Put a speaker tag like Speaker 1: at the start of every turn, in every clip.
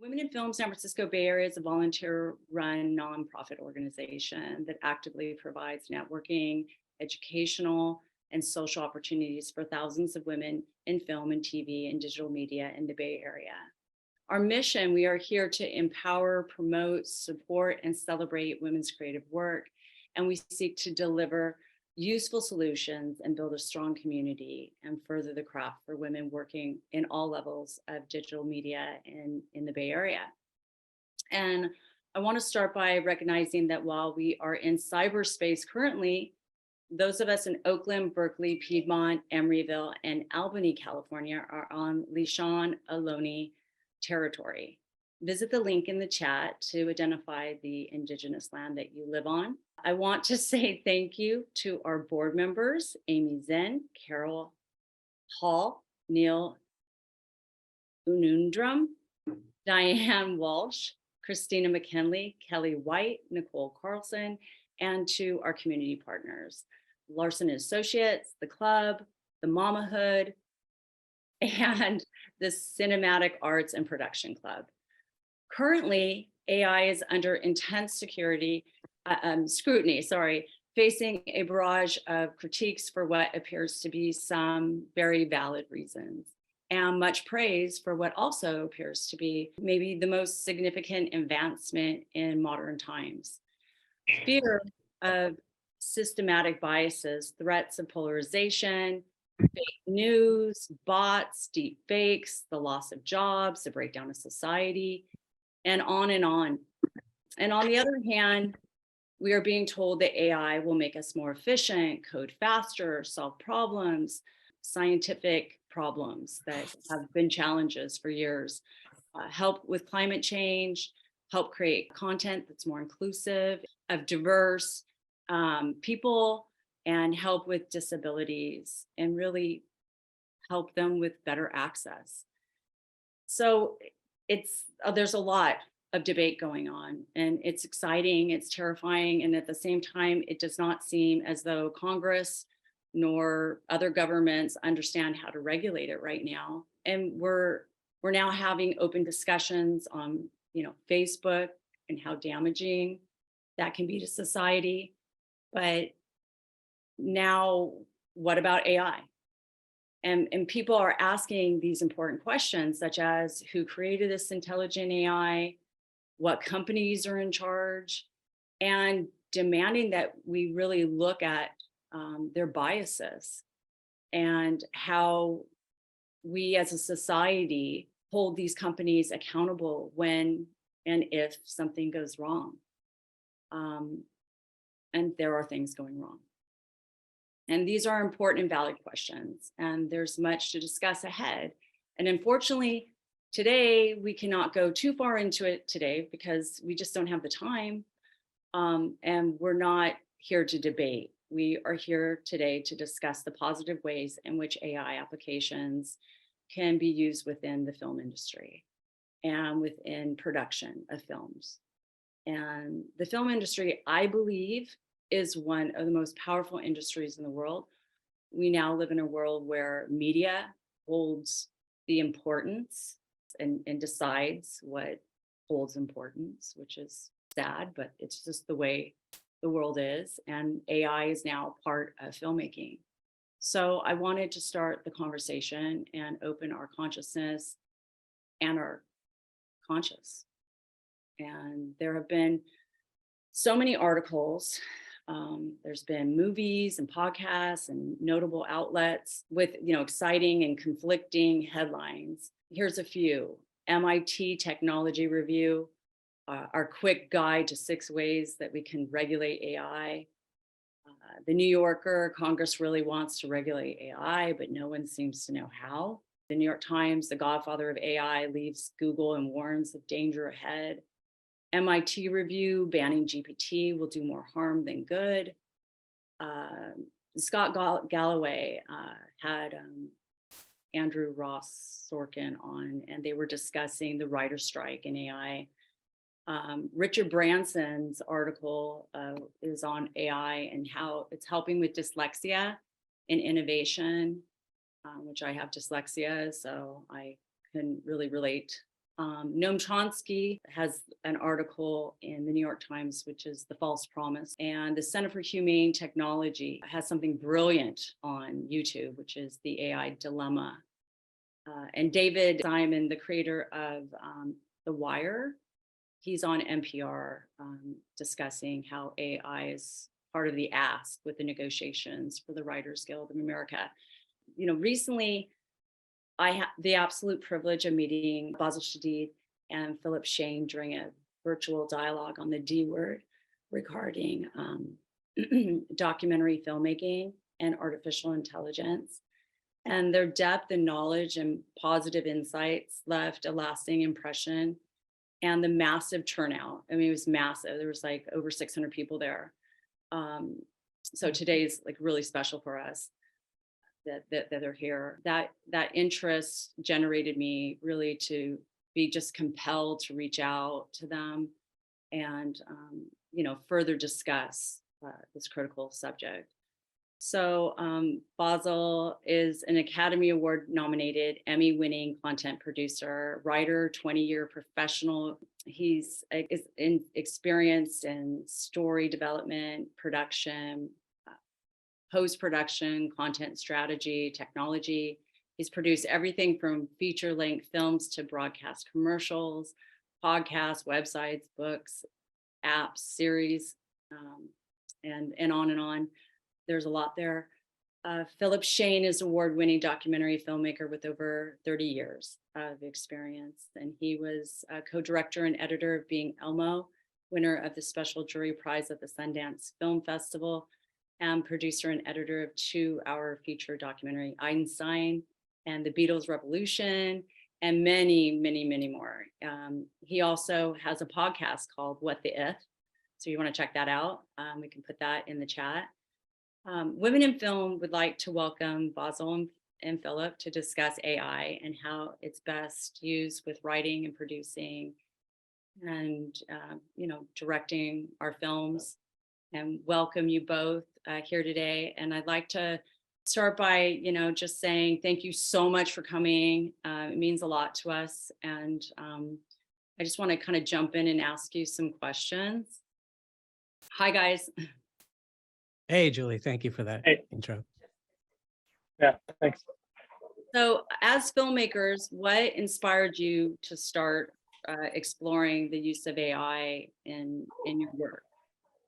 Speaker 1: Women in Film San Francisco Bay Area is a volunteer-run nonprofit organization that actively provides networking, educational, and social opportunities for thousands of women in film and TV and digital media in the Bay Area. Our mission, we are here to empower, promote, support, and celebrate women's creative work. And we seek to deliver useful solutions and build a strong community and further the craft for women working in all levels of digital media in the Bay Area. And I want to start by recognizing that while we are in cyberspace currently, those of us in Oakland, Berkeley, Piedmont, Emeryville, and Albany, California are on Lishan Ohlone territory. Visit the link in the chat to identify the indigenous land that you live on. I want to say thank you to our board members, Amy Zen, Carol Hall, Neil Unundrum, Diane Walsh, Christina McKinley, Kelly White, Nicole Carlson, and to our community partners, Larson Associates, the club, the Mamahood, and the Cinematic Arts and Production Club. Currently, AI is under intense scrutiny, facing a barrage of critiques for what appears to be some very valid reasons, and much praise for what also appears to be maybe the most significant advancement in modern times. Fear of systematic biases, threats of polarization, fake news, bots, deep fakes, the loss of jobs, the breakdown of society, and on and on. And on the other hand, we are being told that AI will make us more efficient, code faster, solve problems, scientific problems that have been challenges for years, help with climate change, help create content that's more inclusive, of diverse people, and help with disabilities, and really help them with better access. So there's a lot of debate going on, and it's exciting, it's terrifying, and at the same time, it does not seem as though Congress nor other governments understand how to regulate it right now. And we're now having open discussions on, Facebook and how damaging that can be to society. But now, what about AI? And people are asking these important questions, such as who created this intelligent AI, what companies are in charge, and demanding that we really look at their biases and how we as a society hold these companies accountable when and if something goes wrong. And there are things going wrong. And these are important and valid questions, and there's much to discuss ahead. And unfortunately, today, we cannot go too far into it today because we just don't have the time. And we're not here to debate. We are here today to discuss the positive ways in which AI applications can be used within the film industry and within production of films. And the film industry, I believe, is one of the most powerful industries in the world. We now live in a world where media holds the importance and decides what holds importance, which is sad, but it's just the way the world is. And AI is now part of filmmaking. So I wanted to start the conversation and open our consciousness and our conscious. And there have been so many articles. There's been movies and podcasts and notable outlets with, exciting and conflicting headlines. Here's a few. MIT Technology Review, our quick guide to 6 ways that we can regulate AI. The New Yorker, Congress really wants to regulate AI, but no one seems to know how. The New York Times, the godfather of AI, leaves Google and warns of danger ahead. MIT Review, banning GPT will do more harm than good. Scott Galloway had Andrew Ross Sorkin on, and they were discussing the writer's strike in AI. Richard Branson's article is on AI and how it's helping with dyslexia and innovation, which I have dyslexia, so I can really relate Noam Chomsky has an article in the New York Times, which is The False Promise. And the Center for Humane Technology has something brilliant on YouTube, which is the AI Dilemma. And David Simon, the creator of The Wire, he's on NPR discussing how AI is part of the ask with the negotiations for the Writers Guild of America. Recently, I had the absolute privilege of meeting Basil Shadid and Philip Shane during a virtual dialogue on the D word regarding documentary filmmaking and artificial intelligence. And their depth and knowledge and positive insights left a lasting impression. And the massive turnout, I mean, it was massive. There was like over 600 people there. So today's like really special for us that they're here. That interest generated me really to be just compelled to reach out to them and further discuss this critical subject. So Basil is an Academy Award nominated, Emmy-winning content producer, writer, 20-year professional. He's experienced in story development, production, post-production, content strategy, technology. He's produced everything from feature-length films to broadcast commercials, podcasts, websites, books, apps, series, and on and on. There's a lot there. Philip Shane is award-winning documentary filmmaker with over 30 years of experience. And he was a co-director and editor of Being Elmo, winner of the Special Jury Prize at the Sundance Film Festival, and producer and editor of 2-hour feature documentary Einstein and the Beatles Revolution, and many, many, many more. He also has a podcast called What the If. So you want to check that out. We can put that in the chat. Women in Film would like to welcome Basil and Philip to discuss AI and how it's best used with writing and producing and, directing our films, and welcome you both here today. And I'd like to start by, just saying thank you so much for coming. It means a lot to us. And I just want to kind of jump in and ask you some questions. Hi, guys.
Speaker 2: Hey, Julie, thank you for that intro.
Speaker 3: Yeah, thanks.
Speaker 1: So as filmmakers, what inspired you to start exploring the use of AI in your work?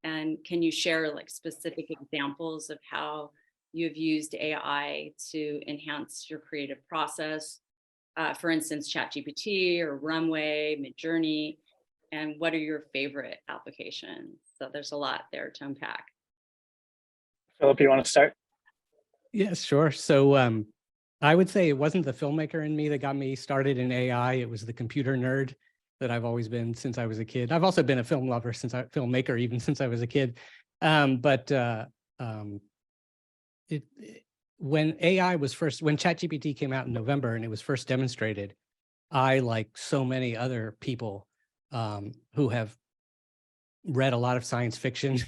Speaker 1: And can you share like specific examples of how you've used AI to enhance your creative process? For instance, Chat GPT or Runway, Midjourney, and what are your favorite applications? So there's a lot there to unpack.
Speaker 3: Philip, you want to start?
Speaker 2: Yes, sure. So I would say it wasn't the filmmaker in me that got me started in AI. It was the computer nerd that I've always been since I was a kid. I've also been a film lover filmmaker even since I was a kid. When AI was when Chat GPT came out in November and it was first demonstrated, I, like so many other people who have read a lot of science fiction,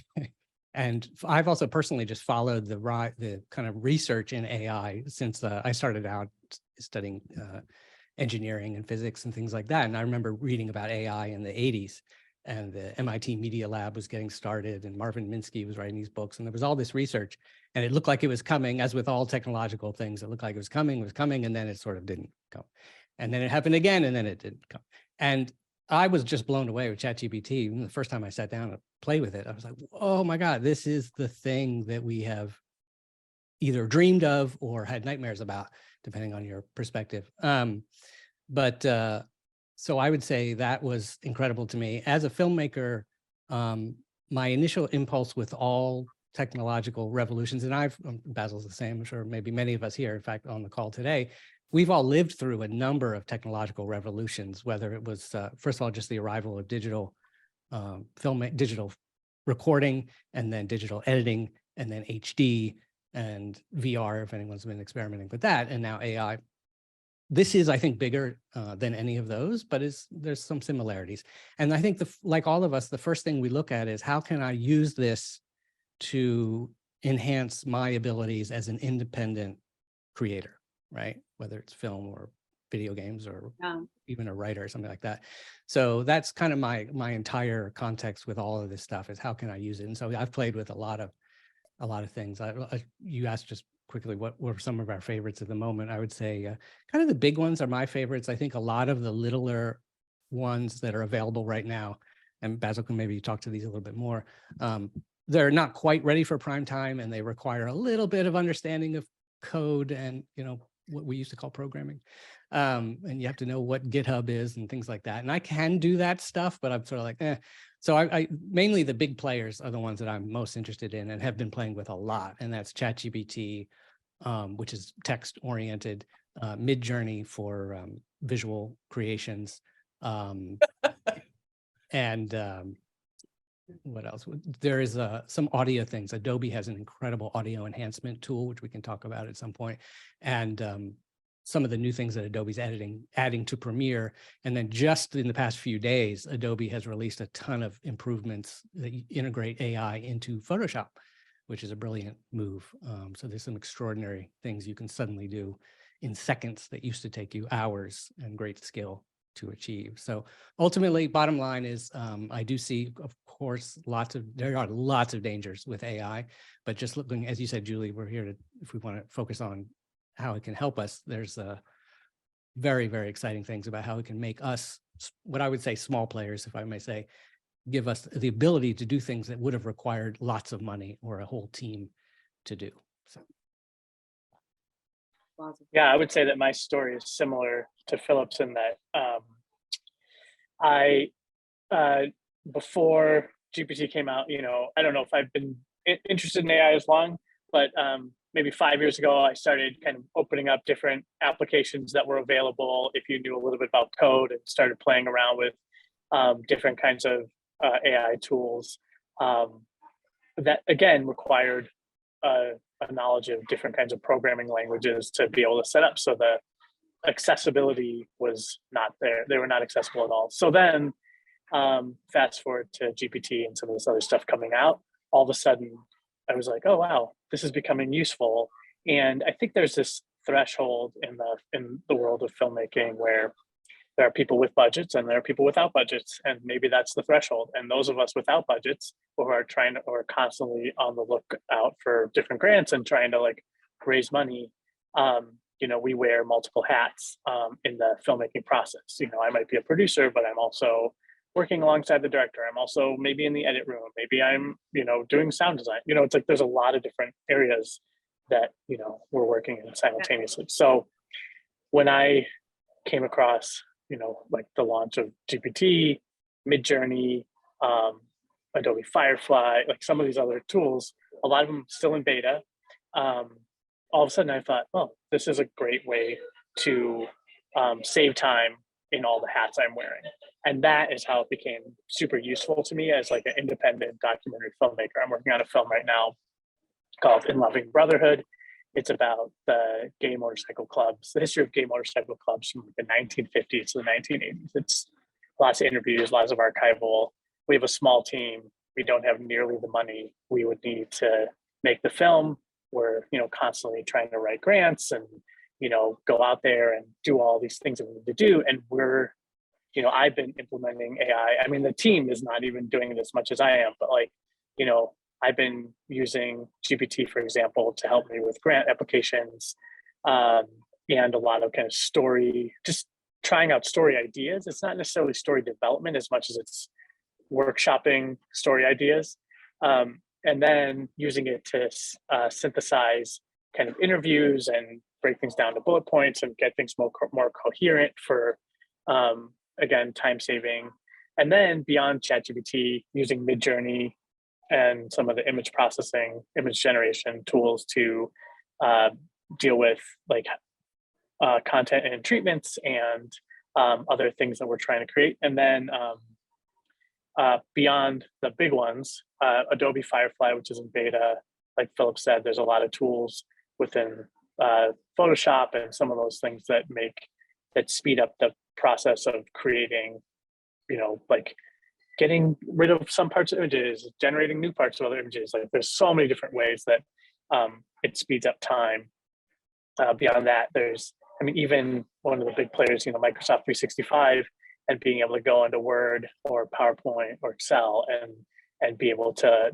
Speaker 2: and I've also personally just followed the kind of research in AI since I started out studying engineering and physics and things like that. And I remember reading about AI in the 80s, and the MIT Media Lab was getting started, and Marvin Minsky was writing these books, and there was all this research, and it looked like it was coming. As with all technological things, it looked like it was coming, and then it sort of didn't come. And then it happened again, and then it didn't come. And I was just blown away with ChatGPT. The first time I sat down to play with it, I was like, oh my God, this is the thing that we have either dreamed of or had nightmares about, depending on your perspective. So I would say that was incredible to me. As a filmmaker, my initial impulse with all technological revolutions, and Basil's the same, I'm sure maybe many of us here, in fact, on the call today, we've all lived through a number of technological revolutions, whether it was, first of all, just the arrival of digital digital recording, and then digital editing, and then HD and VR, if anyone's been experimenting with that, and now AI. This is, I think, bigger than any of those, but there's some similarities. And I think, like all of us, the first thing we look at is, how can I use this to enhance my abilities as an independent creator, right? Whether it's film or video games or
Speaker 1: Yeah.
Speaker 2: even a writer or something like that. So that's kind of my entire context with all of this stuff is how can I use it? And so I've played with a lot of things. You asked just quickly what were some of our favorites at the moment. I would say kind of the big ones are my favorites. I think a lot of the littler ones that are available right now, and Basil can maybe talk to these a little bit more. They're not quite ready for prime time, and they require a little bit of understanding of code and what we used to call programming. And you have to know what GitHub is and things like that. And I can do that stuff, but I'm sort of like, eh. So I mainly the big players are the ones that I'm most interested in and have been playing with a lot. And that's Chat GPT, which is text oriented, Midjourney for visual creations. And what else? There is some audio things. Adobe has an incredible audio enhancement tool, which we can talk about at some point. And some of the new things that Adobe's adding to Premiere. And then just in the past few days, Adobe has released a ton of improvements that integrate AI into Photoshop, which is a brilliant move. So there's some extraordinary things you can suddenly do in seconds that used to take you hours and great skill to achieve. So ultimately, bottom line is I do see, of course, there are lots of dangers with AI, but just looking, as you said, Julie, we're here to, if we want to focus on how it can help us, there's very, very exciting things about how it can make us, what I would say small players, if I may say, give us the ability to do things that would have required lots of money or a whole team to do. So.
Speaker 3: Yeah, I would say that my story is similar to Philip's in that before GPT came out, I don't know if I've been interested in AI as long, but maybe 5 years ago, I started kind of opening up different applications that were available if you knew a little bit about code, and started playing around with different kinds of AI tools that, again, required a knowledge of different kinds of programming languages to be able to set up. So the accessibility was not there. They were not accessible at all. So then fast forward to GPT and some of this other stuff coming out, all of a sudden I was like, oh, wow, this is becoming useful. And I think there's this threshold in the world of filmmaking where there are people with budgets and there are people without budgets, and maybe that's the threshold. And those of us without budgets who are constantly on the lookout for different grants and trying to raise money, we wear multiple hats in the filmmaking process. I might be a producer, but I'm also working alongside the director. I'm also maybe in the edit room. Maybe I'm, doing sound design. It's like there's a lot of different areas that, we're working in simultaneously. So when I came across, the launch of GPT, Midjourney, Adobe Firefly, some of these other tools, a lot of them still in beta. All of a sudden I thought, oh, this is a great way to save time in all the hats I'm wearing. And that is how it became super useful to me as an independent documentary filmmaker. I'm working on a film right now called In Loving Brotherhood. It's about the gay motorcycle clubs, the history of gay motorcycle clubs from the 1950s to the 1980s. It's lots of interviews, lots of archival. We have a small team. We don't have nearly the money we would need to make the film. We're, constantly trying to write grants and, go out there and do all these things that we need to do. And we're, I've been implementing AI. I mean, the team is not even doing it as much as I am, but I've been using GPT, for example, to help me with grant applications and a lot of kind of story, just trying out story ideas. It's not necessarily story development as much as it's workshopping story ideas. And then using it to synthesize kind of interviews and break things down to bullet points and get things more coherent for, again, time saving. And then beyond ChatGPT, using Midjourney and some of the image processing, image generation tools to deal with content and treatments and other things that we're trying to create. And then beyond the big ones, Adobe Firefly, which is in beta, like Philip said, there's a lot of tools within Photoshop and some of those things that speed up the process of creating, getting rid of some parts of images, generating new parts of other images. There's so many different ways that it speeds up time. Beyond that, there's I mean, even one of the big players, Microsoft 365, and being able to go into Word or PowerPoint or Excel and be able to,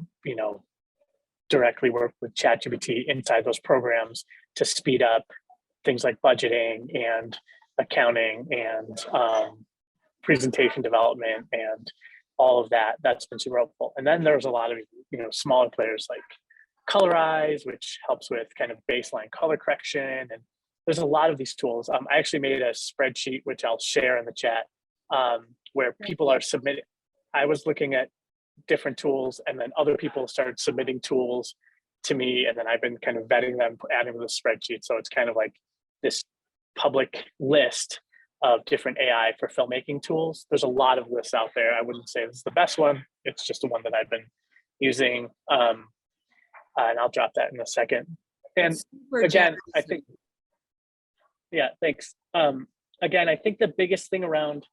Speaker 3: directly work with Chat GPT inside those programs to speed up things like budgeting and accounting and presentation development and all of that. That's been super helpful. And then there's a lot of smaller players like Colorize, which helps with kind of baseline color correction. And there's a lot of these tools. I actually made a spreadsheet, which I'll share in the chat, where people are submitting. I was looking at different tools, and then other people started submitting tools to me, and then I've been kind of vetting them, adding to the spreadsheet. So it's kind of like this public list of different AI for filmmaking tools. There's a lot of lists out there. I wouldn't say this is the best one. It's just the one that I've been using. And I'll drop that in a second. And again, I think, yeah, thanks. Again, I think the biggest thing around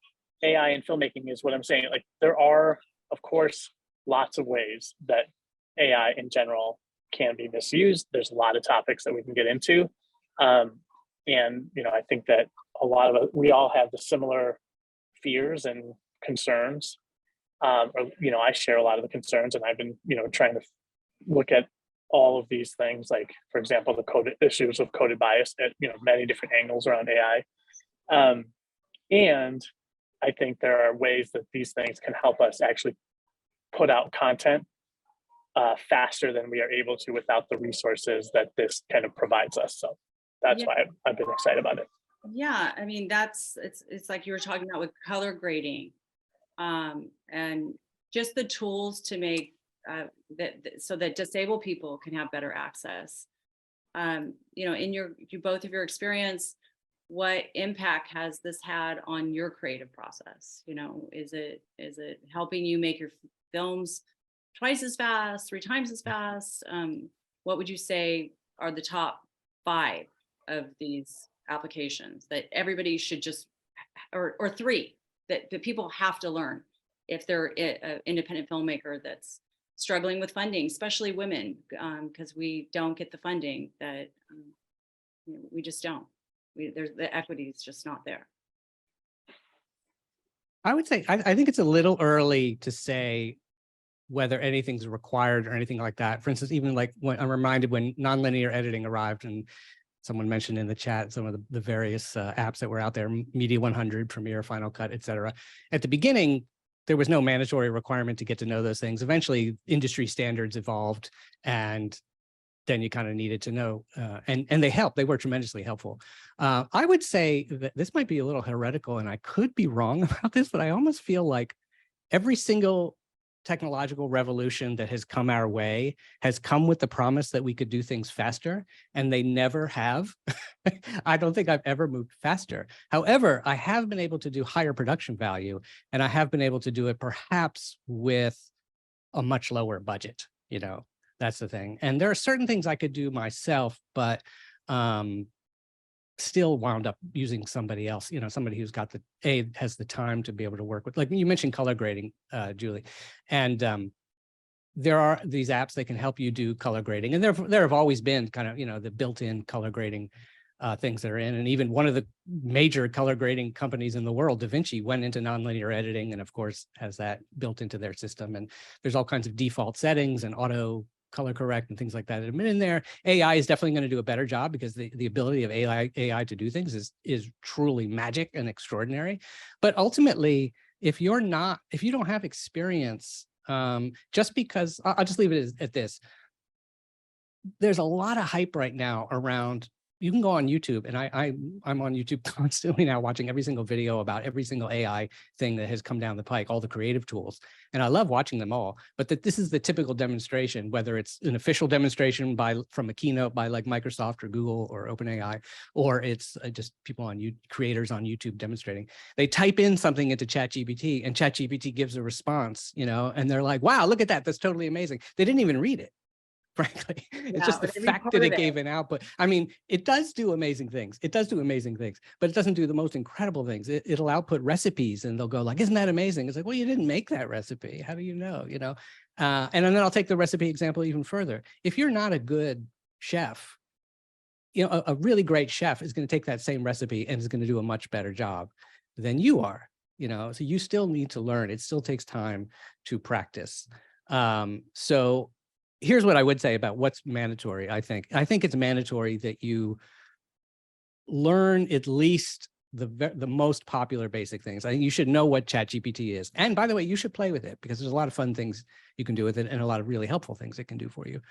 Speaker 3: AI and filmmaking is what I'm saying. Like, there are, of course, lots of ways that AI in general can be misused. There's a lot of topics that we can get into. And, I think that we all have the similar fears and concerns. I share a lot of the concerns, and I've been, trying to look at all of these things, like, for example, the issues of coded bias at, many different angles around AI. And I think there are ways that these things can help us actually put out content faster than we are able to without the resources that this kind of provides us. So that's why I've been excited about it.
Speaker 1: Yeah, I mean, it's like you were talking about with color grading, and just the tools to make so that disabled people can have better access. In both of your experience, what impact has this had on your creative process? Is it helping you make your films twice as fast, 3 times as fast? What would you say are the top 5 of these applications that everybody should just, or 3 that people have to learn if they're an independent filmmaker that's struggling with funding, especially women, because we don't get the funding that we just don't. The equity is just not there.
Speaker 2: I would say, I think it's a little early to say whether anything's required or anything like that. For instance, even like when I'm reminded when nonlinear editing arrived, and someone mentioned in the chat some of the various apps that were out there, Media 100, Premiere, Final Cut, et cetera. At the beginning, there was no mandatory requirement to get to know those things. Eventually, industry standards evolved, and then you kind of needed to know, and they helped. They were tremendously helpful. I would say that this might be a little heretical, and I could be wrong about this, but I almost feel like every single technological revolution that has come our way has come with the promise that we could do things faster, and they never have. I don't think I've ever moved faster. However, I have been able to do higher production value, and I have been able to do it perhaps with a much lower budget. That's the thing. And there are certain things I could do myself, but still wound up using somebody else, somebody who's got has the time to be able to work with, like you mentioned color grading, Julie. And there are these apps that can help you do color grading. And there have always been kind of, the built-in color grading things that are in. And even one of the major color grading companies in the world, DaVinci, went into nonlinear editing, and of course has that built into their system. And there's all kinds of default settings and auto color correct and things like that have been in there. AI is definitely going to do a better job, because the ability of AI to do things is truly magic and extraordinary. But ultimately, if you don't have experience, just because I'll just leave it at this. There's a lot of hype right now around. You can go on YouTube, and I'm on YouTube constantly now, watching every single video about every single AI thing that has come down the pike, all the creative tools. And I love watching them all, but this is the typical demonstration, whether it's an official demonstration from a keynote by like Microsoft or Google or OpenAI, or it's just people creators on YouTube demonstrating. They type in something into Chat GPT, and Chat GPT gives a response, and they're like, wow, look at that. That's totally amazing. They didn't even read it. Frankly, it's just the fact that it gave an output. I mean, it does do amazing things. It does do amazing things, but it doesn't do the most incredible things. It'll output recipes, and they'll go like, isn't that amazing? It's like, well, you didn't make that recipe. How do you know? And then I'll take the recipe example even further. If you're not a good chef, a really great chef is going to take that same recipe and is going to do a much better job than you are, so you still need to learn. It still takes time to practice. So here's what I would say about what's mandatory. I think it's mandatory that you learn at least the most popular basic things. I think you should know what Chat GPT is. And by the way, you should play with it, because there's a lot of fun things you can do with it and a lot of really helpful things it can do for you.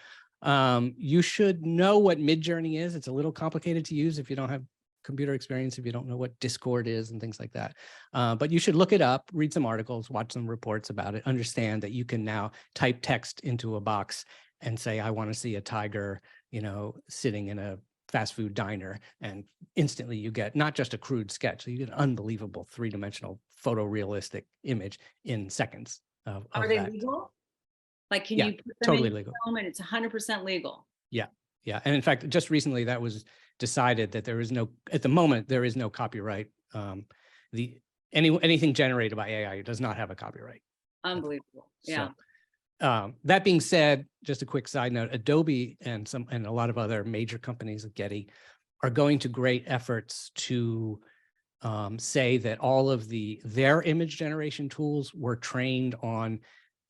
Speaker 2: You should know what Midjourney is. It's a little complicated to use if you don't have computer experience, if you don't know what Discord is and things like that. But you should look it up, read some articles, watch some reports about it, understand that you can now type text into a box and say, I want to see a tiger, sitting in a fast food diner, and instantly you get not just a crude sketch, you get an unbelievable three-dimensional photorealistic image in seconds of
Speaker 1: Are they
Speaker 2: that.
Speaker 1: legal? Like, can
Speaker 2: Yeah,
Speaker 1: you put them
Speaker 2: totally
Speaker 1: in
Speaker 2: legal.
Speaker 1: film and it's 100% legal?
Speaker 2: Yeah. And in fact, just recently that was decided that at the moment, there is no copyright. Anything generated by AI does not have a copyright.
Speaker 1: Unbelievable. Yeah.
Speaker 2: So, that being said, just a quick side note, Adobe and a lot of other major companies like Getty are going to great efforts to say that all of their image generation tools were trained on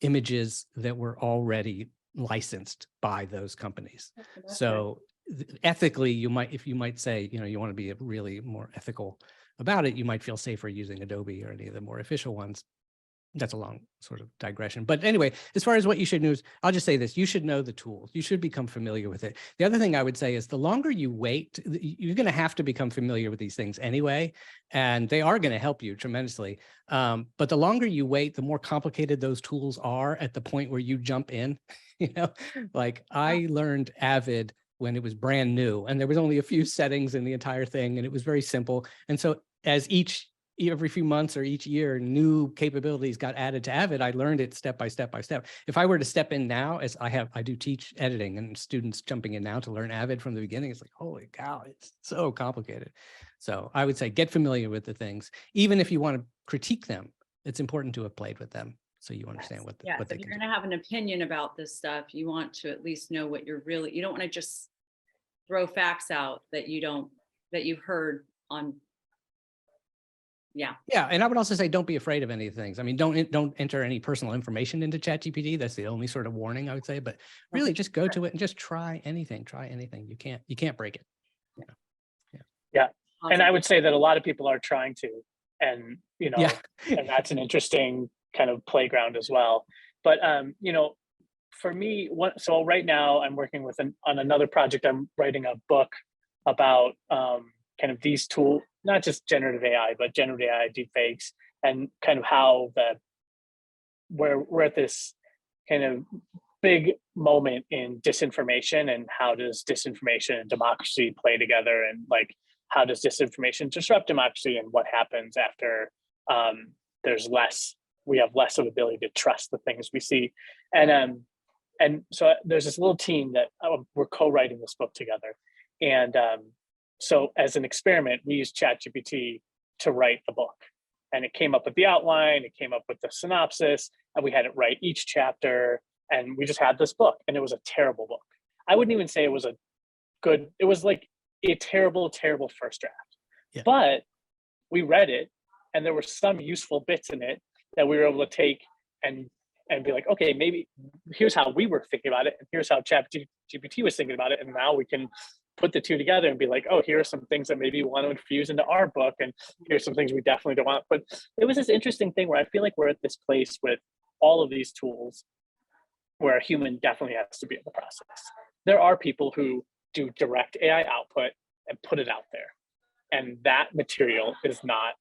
Speaker 2: images that were already licensed by those companies. So ethically, you might say, you want to be really more ethical about it, you might feel safer using Adobe or any of the more official ones. That's a long sort of digression. But anyway, as far as what you should know, I'll just say this: you should know the tools. You should become familiar with it. The other thing I would say is the longer you wait, you're going to have to become familiar with these things anyway, and they are going to help you tremendously. But the longer you wait, the more complicated those tools are at the point where you jump in. Like I learned Avid when it was brand new, and there was only a few settings in the entire thing, and it was very simple. And so as every few months or each year, new capabilities got added to Avid, I learned it step by step by step. If I were to step in now, as I do teach editing, and students jumping in now to learn Avid from the beginning, it's like, holy cow, it's so complicated. So I would say get familiar with the things. Even if you want to critique them, it's important to have played with them so you understand what they
Speaker 1: if
Speaker 2: can
Speaker 1: you're
Speaker 2: do.
Speaker 1: going to have an opinion about this stuff, you want to at least know what you don't want to just throw facts out that you've heard on. Yeah. And
Speaker 2: I would also say, don't be afraid of any of the things. I mean, don't enter any personal information into Chat GPT. That's the only sort of warning I would say. But really, just go to it and just try anything. You can't break it.
Speaker 3: Yeah.
Speaker 1: Awesome.
Speaker 3: And I would say that a lot of people are trying to, and and that's an interesting kind of playground as well. But for me, so right now I'm working on another project. I'm writing a book about kind of these tools, not just generative AI, but generative AI deepfakes, and kind of how we're at this kind of big moment in disinformation, and how does disinformation and democracy play together, and like how does disinformation disrupt democracy, and what happens after we have less of ability to trust the things we see. And so there's this little team that we're co-writing this book together. And so as an experiment, we used Chat GPT to write the book. And it came up with the outline, it came up with the synopsis, and we had it write each chapter. And we just had this book, and it was a terrible book. I wouldn't even say it was it was like a terrible, terrible first draft. Yeah. But we read it, and there were some useful bits in it that we were able to take and be like, okay, maybe here's how we were thinking about it, and here's how Chat GPT was thinking about it, and now we can put the two together and be like, oh, here are some things that maybe we want to infuse into our book, and here's some things we definitely don't want. But it was this interesting thing where I feel like we're at this place with all of these tools where a human definitely has to be in the process. There are people who do direct AI output and put it out there, and that material is not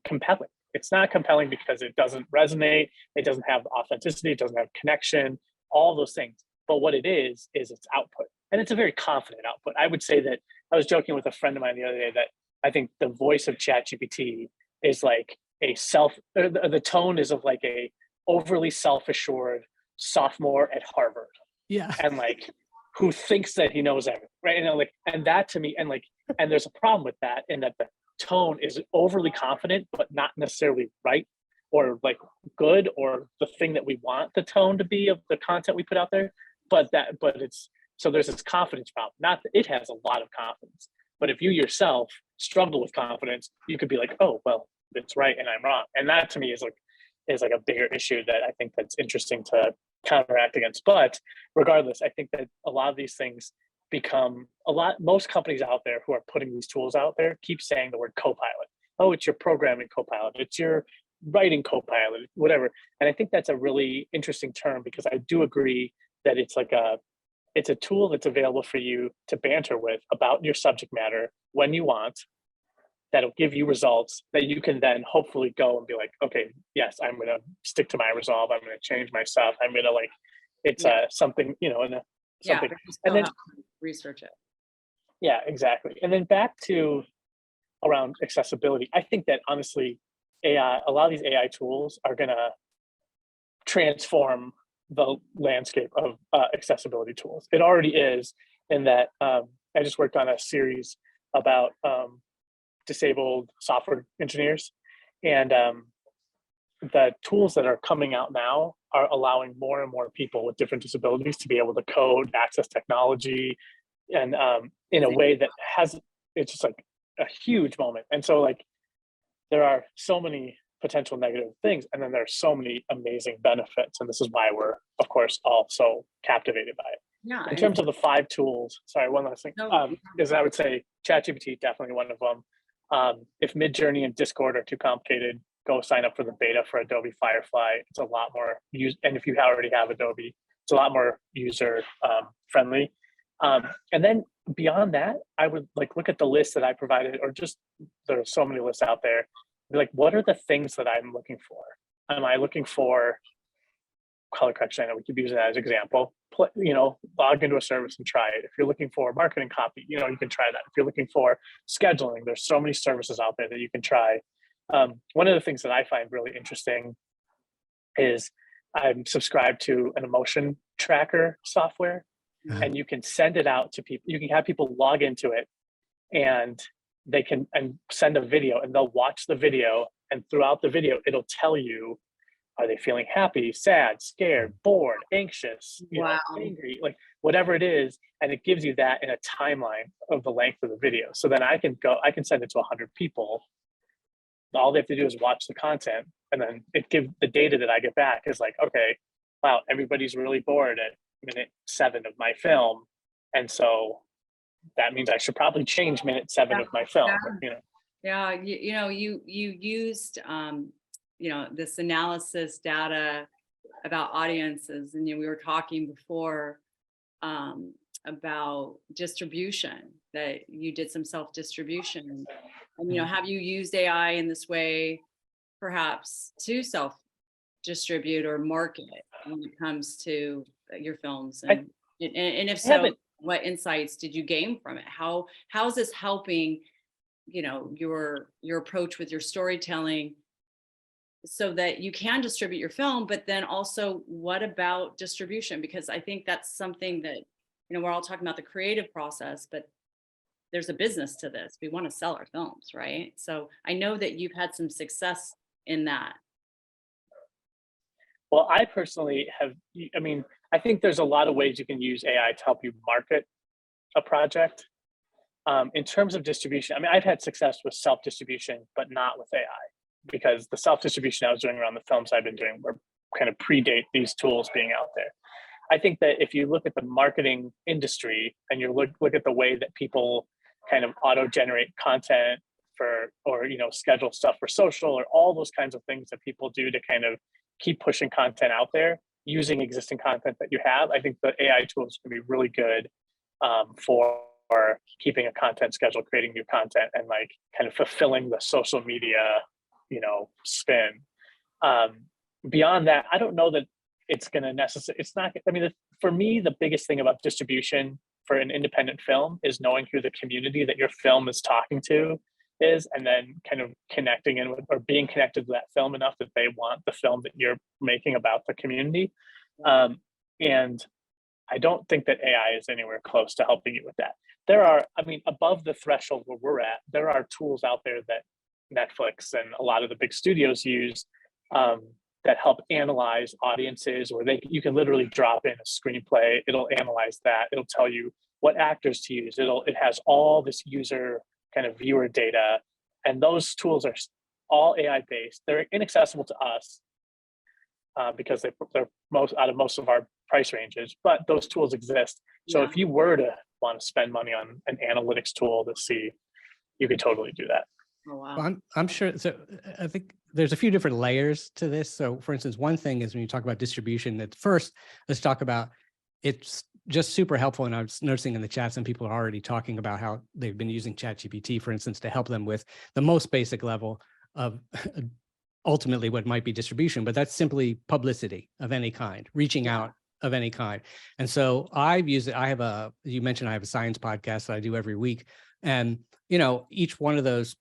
Speaker 3: compelling. It's not compelling because it doesn't resonate, it doesn't have authenticity, it doesn't have connection, all those things. But what it is its output. And it's a very confident output. I would say that I was joking with a friend of mine the other day that I think the voice of ChatGPT is like the tone is of like a overly self-assured sophomore at Harvard.
Speaker 2: Yeah.
Speaker 3: And like who thinks that he knows everything, right? And that to me, and there's a problem with that, in that the tone is overly confident, but not necessarily right or like good or the thing that we want the tone to be of the content we put out there. But it's So there's this confidence problem. Not that it has a lot of confidence, but if you yourself struggle with confidence, you could be like, oh, well, it's right and I'm wrong. And that to me is like a bigger issue that I think that's interesting to counteract against. But regardless, I think that a lot of these things become most companies out there who are putting these tools out there keep saying the word co-pilot. Oh, it's your programming co-pilot, it's your writing co-pilot, whatever. And I think that's a really interesting term, because I do agree that it's a tool that's available for you to banter with about your subject matter when you want, that'll give you results that you can then hopefully go and be like, okay, yes, I'm going to stick to my resolve. I'm going to change my stuff. I'm going to it's something, and something. And then
Speaker 1: research it.
Speaker 3: Yeah, exactly. And then back to around accessibility, I think that honestly, a lot of these AI tools are going to transform the landscape of accessibility tools. It already is, in that I just worked on a series about disabled software engineers, and the tools that are coming out now are allowing more and more people with different disabilities to be able to code, access technology, and in a way that it's just like a huge moment. And so there are so many potential negative things, and then there's so many amazing benefits, and this is why we're of course all so captivated by it.
Speaker 1: Yeah.
Speaker 3: In terms of the 5 tools, sorry, one last thing, is I would say Chat GPT, definitely one of them. If Midjourney and Discord are too complicated, go sign up for the beta for Adobe Firefly. It's a lot more and if you already have Adobe, it's a lot more user friendly. And then beyond that, I would look at the list that I provided, or just there are so many lists out there. Be like, what are the things that I'm looking for? Am I looking for color correction? I know we keep using that as an example. Log into a service and try it. If you're looking for marketing copy, you can try that. If you're looking for scheduling, there's so many services out there that you can try. One of the things that I find really interesting is I'm subscribed to an emotion tracker software, and you can send it out to people. You can have people log into it, and they can send a video, and they'll watch the video, and throughout the video, it'll tell you, are they feeling happy, sad, scared, bored, anxious, angry, whatever it is, and it gives you that in a timeline of the length of the video. So then I can send it to 100 people. All they have to do is watch the content, and then the data that I get back is okay, wow, everybody's really bored at minute 7 of my film, and so that means I should probably change minute 7 of my film.
Speaker 1: Yeah, you used this analysis data about audiences, and we were talking before about distribution, that you did some self-distribution, and have you used AI in this way perhaps to self-distribute or market when it comes to your films, and if so, what insights did you gain from it? How is this helping your approach with your storytelling so that you can distribute your film? But then also, what about distribution? Because I think that's something that we're all talking about the creative process, but there's a business to this. We want to sell our films, right? So I know that you've had some success in that.
Speaker 3: Well, I personally have, I think there's a lot of ways you can use AI to help you market a project. In terms of distribution, I've had success with self-distribution, but not with AI, because the self-distribution I was doing around the films I've been doing were kind of predate these tools being out there. I think that if you look at the marketing industry and you look at the way that people kind of auto-generate content or schedule stuff for social, or all those kinds of things that people do to kind of keep pushing content out there using existing content that you have, I think the AI tools can be really good for keeping a content schedule, creating new content, and kind of fulfilling the social media, spin. Beyond that, I don't know that it's going to necessarily, it's not, for me, the biggest thing about distribution for an independent film is knowing who the community that your film is talking to is, and then kind of connecting in with, or being connected to that film enough that they want the film that you're making about the community. And I don't think that AI is anywhere close to helping you with that. There are, above the threshold where we're at, there are tools out there that Netflix and a lot of the big studios use that help analyze audiences, or you can literally drop in a screenplay. It'll analyze that. It'll tell you what actors to use. It has all this user kind of viewer data, and those tools are all AI based. They're inaccessible to us because they're most of our price ranges, but those tools exist. So if you were to want to spend money on an analytics tool to see, you could totally do that.
Speaker 1: Oh, wow.
Speaker 2: Well, I'm sure. So I think there's a few different layers to this. So for instance, one thing is when you talk about distribution, at first, let's talk about, it's just super helpful. And I was noticing in the chat, some people are already talking about how they've been using Chat GPT, for instance, to help them with the most basic level of ultimately what might be distribution, but that's simply publicity of any kind, reaching out of any kind. And so I've used it. You mentioned I have a science podcast that I do every week. And, each one of those,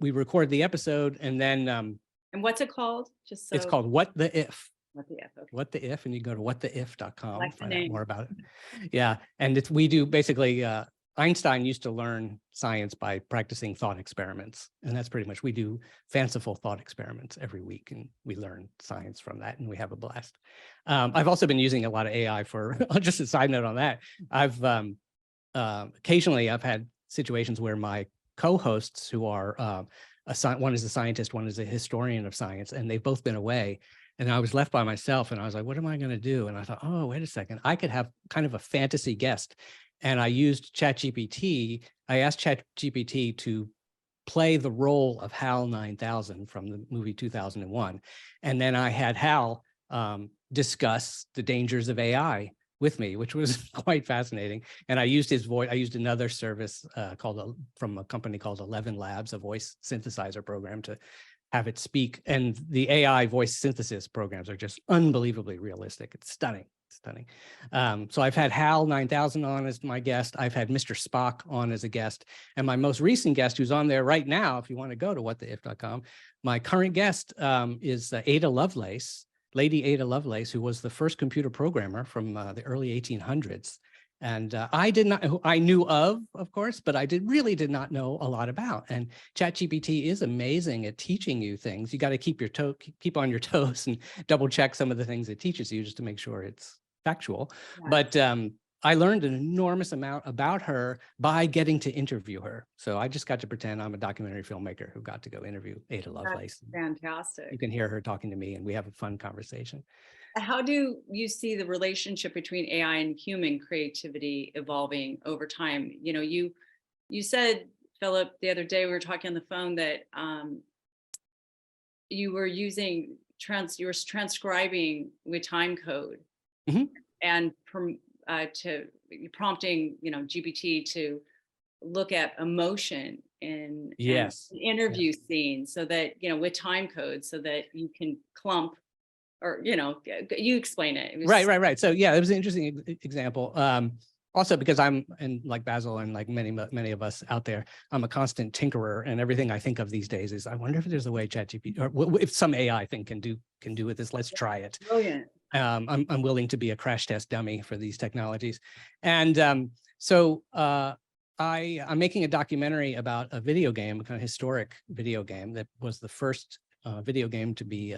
Speaker 2: we record the episode and then
Speaker 1: and what's it called? Just so
Speaker 2: it's called What the If.
Speaker 1: What the If? Okay.
Speaker 2: What the If, and you go to whattheif.com,
Speaker 1: Like
Speaker 2: find out more about it. Yeah. And we do basically, Einstein used to learn science by practicing thought experiments. And that's pretty much, we do fanciful thought experiments every week, and we learn science from that, and we have a blast. I've also been using a lot of AI for, just a side note on that. I've occasionally I've had situations where my co-hosts who are, one is a scientist, one is a historian of science, and they've both been away. And I was left by myself, and I was like, what am I going to do? And I thought, oh, wait a second, I could have kind of a fantasy guest. And I used Chat GPT. I asked Chat GPT to play the role of HAL 9000 from the movie 2001. And then I had HAL discuss the dangers of AI with me, which was quite fascinating. And I used his voice. I used another service from a company called 11 Labs, a voice synthesizer program, to have it speak. And the AI voice synthesis programs are just unbelievably realistic. It's stunning. Stunning. So I've had HAL 9000 on as my guest. I've had Mr. Spock on as a guest. And my most recent guest, who's on there right now, if you want to go to whattheif.com, my current guest is Ada Lovelace, Lady Ada Lovelace, who was the first computer programmer from the early 1800s. And I knew of course, but I really did not know a lot about. And ChatGPT is amazing at teaching you things. You got to keep on your toes and double check some of the things it teaches you just to make sure it's factual. Yeah. But I learned an enormous amount about her by getting to interview her. So I just got to pretend I'm a documentary filmmaker who got to go interview Ada Lovelace.
Speaker 1: That's fantastic.
Speaker 2: You can hear her talking to me, and we have a fun conversation.
Speaker 1: How do you see the relationship between AI and human creativity evolving over time? You said, Philip, the other day we were talking on the phone that you were transcribing with time code, mm-hmm. and prompting GPT to look at emotion in interview scenes, so that with time code, so that you can clump. Or, you explain it.
Speaker 2: Right. So yeah, it was an interesting example. Also because and like Basil and like many of us out there, I'm a constant tinkerer, and everything I think of these days is, I wonder if there's a way ChatGPT, or if some AI thing can do with this. Let's try it.
Speaker 1: Brilliant.
Speaker 2: I'm willing to be a crash test dummy for these technologies. And so I'm making a documentary about a video game, a kind of historic video game that was the first video game to be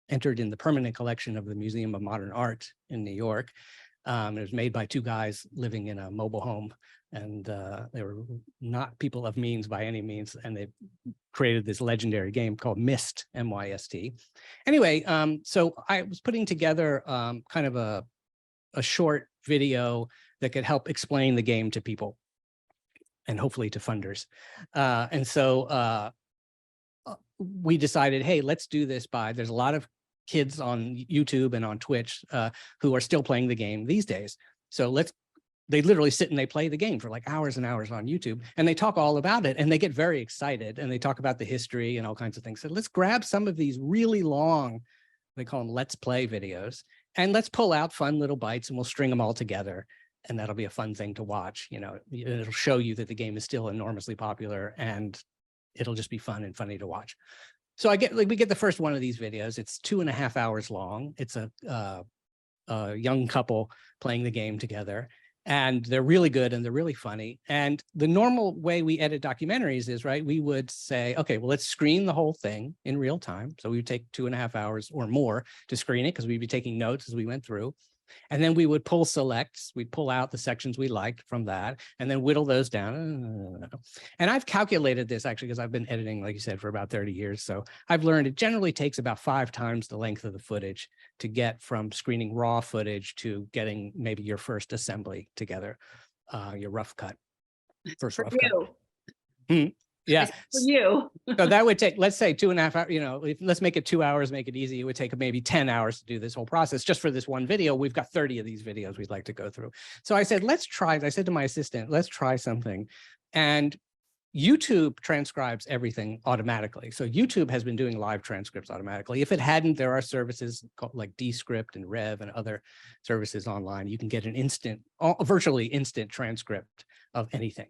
Speaker 2: entered in the permanent collection of the Museum of Modern Art in New York. It was made by two guys living in a mobile home, and they were not people of means by any means, and they created this legendary game called Myst, M-Y-S-T. Anyway, so I was putting together kind of a short video that could help explain the game to people, and hopefully to funders. And so we decided, hey, let's do this there's a lot of kids on YouTube and on Twitch who are still playing the game these days. So they literally sit and they play the game for like hours and hours on YouTube, and they talk all about it, and they get very excited, and they talk about the history and all kinds of things. So let's grab some of these really long, they call them let's play videos, and let's pull out fun little bites, and we'll string them all together. And that'll be a fun thing to watch. It'll show you that the game is still enormously popular, and it'll just be fun and funny to watch. So we get the first one of these videos. It's 2.5 hours long. It's a young couple playing the game together. And they're really good and they're really funny. And the normal way we edit documentaries is, right, we would say, okay, well, let's screen the whole thing in real time. So we would take 2.5 hours or more to screen it because we'd be taking notes as we went through. And then we would pull selects, we'd pull out the sections we liked from that and then whittle those down. And I've calculated this actually because I've been editing, like you said, for about 30 years. So I've learned it generally takes about 5 times the length of the footage to get from screening raw footage to getting maybe your first assembly together, your rough cut, first rough cut. Yeah.
Speaker 1: For you.
Speaker 2: So that would take, let's say 2.5 hours, let's make it 2 hours, make it easy. It would take maybe 10 hours to do this whole process just for this one video. We've got 30 of these videos we'd like to go through. So I said, I said to my assistant, let's try something. And YouTube transcribes everything automatically. So YouTube has been doing live transcripts automatically. If it hadn't, there are services called like Descript and Rev and other services online. You can get an virtually instant transcript of anything.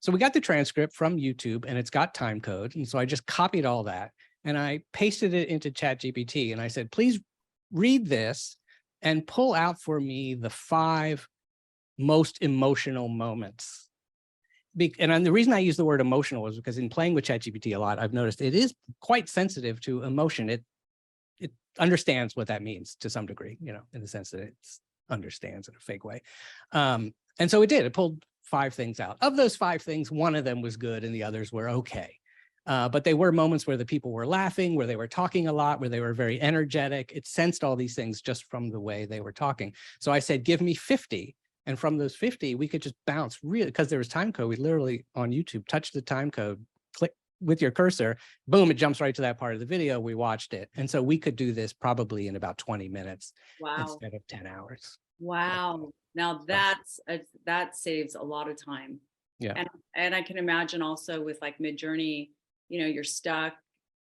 Speaker 2: So we got the transcript from YouTube and it's got time code. And so I just copied all that and I pasted it into Chat GPT and I said, please read this and pull out for me the 5 most emotional moments. And the reason I use the word emotional is because in playing with Chat GPT a lot, I've noticed it is quite sensitive to emotion. It understands what that means to some degree, in the sense that it understands in a fake way. And so it did. It pulled 5 things out. Of those 5 things, one of them was good and the others were okay. But they were moments where the people were laughing, where they were talking a lot, where they were very energetic. It sensed all these things just from the way they were talking. So I said, give me 50. And from those 50, we could just bounce really, because there was time code. We literally on YouTube, touch the time code, click with your cursor, boom, it jumps right to that part of the video. We watched it. And so we could do this probably in about 20 minutes instead of 10 hours.
Speaker 1: Wow. Now that saves a lot of time.
Speaker 2: Yeah.
Speaker 1: And I can imagine also with like Midjourney, you're stuck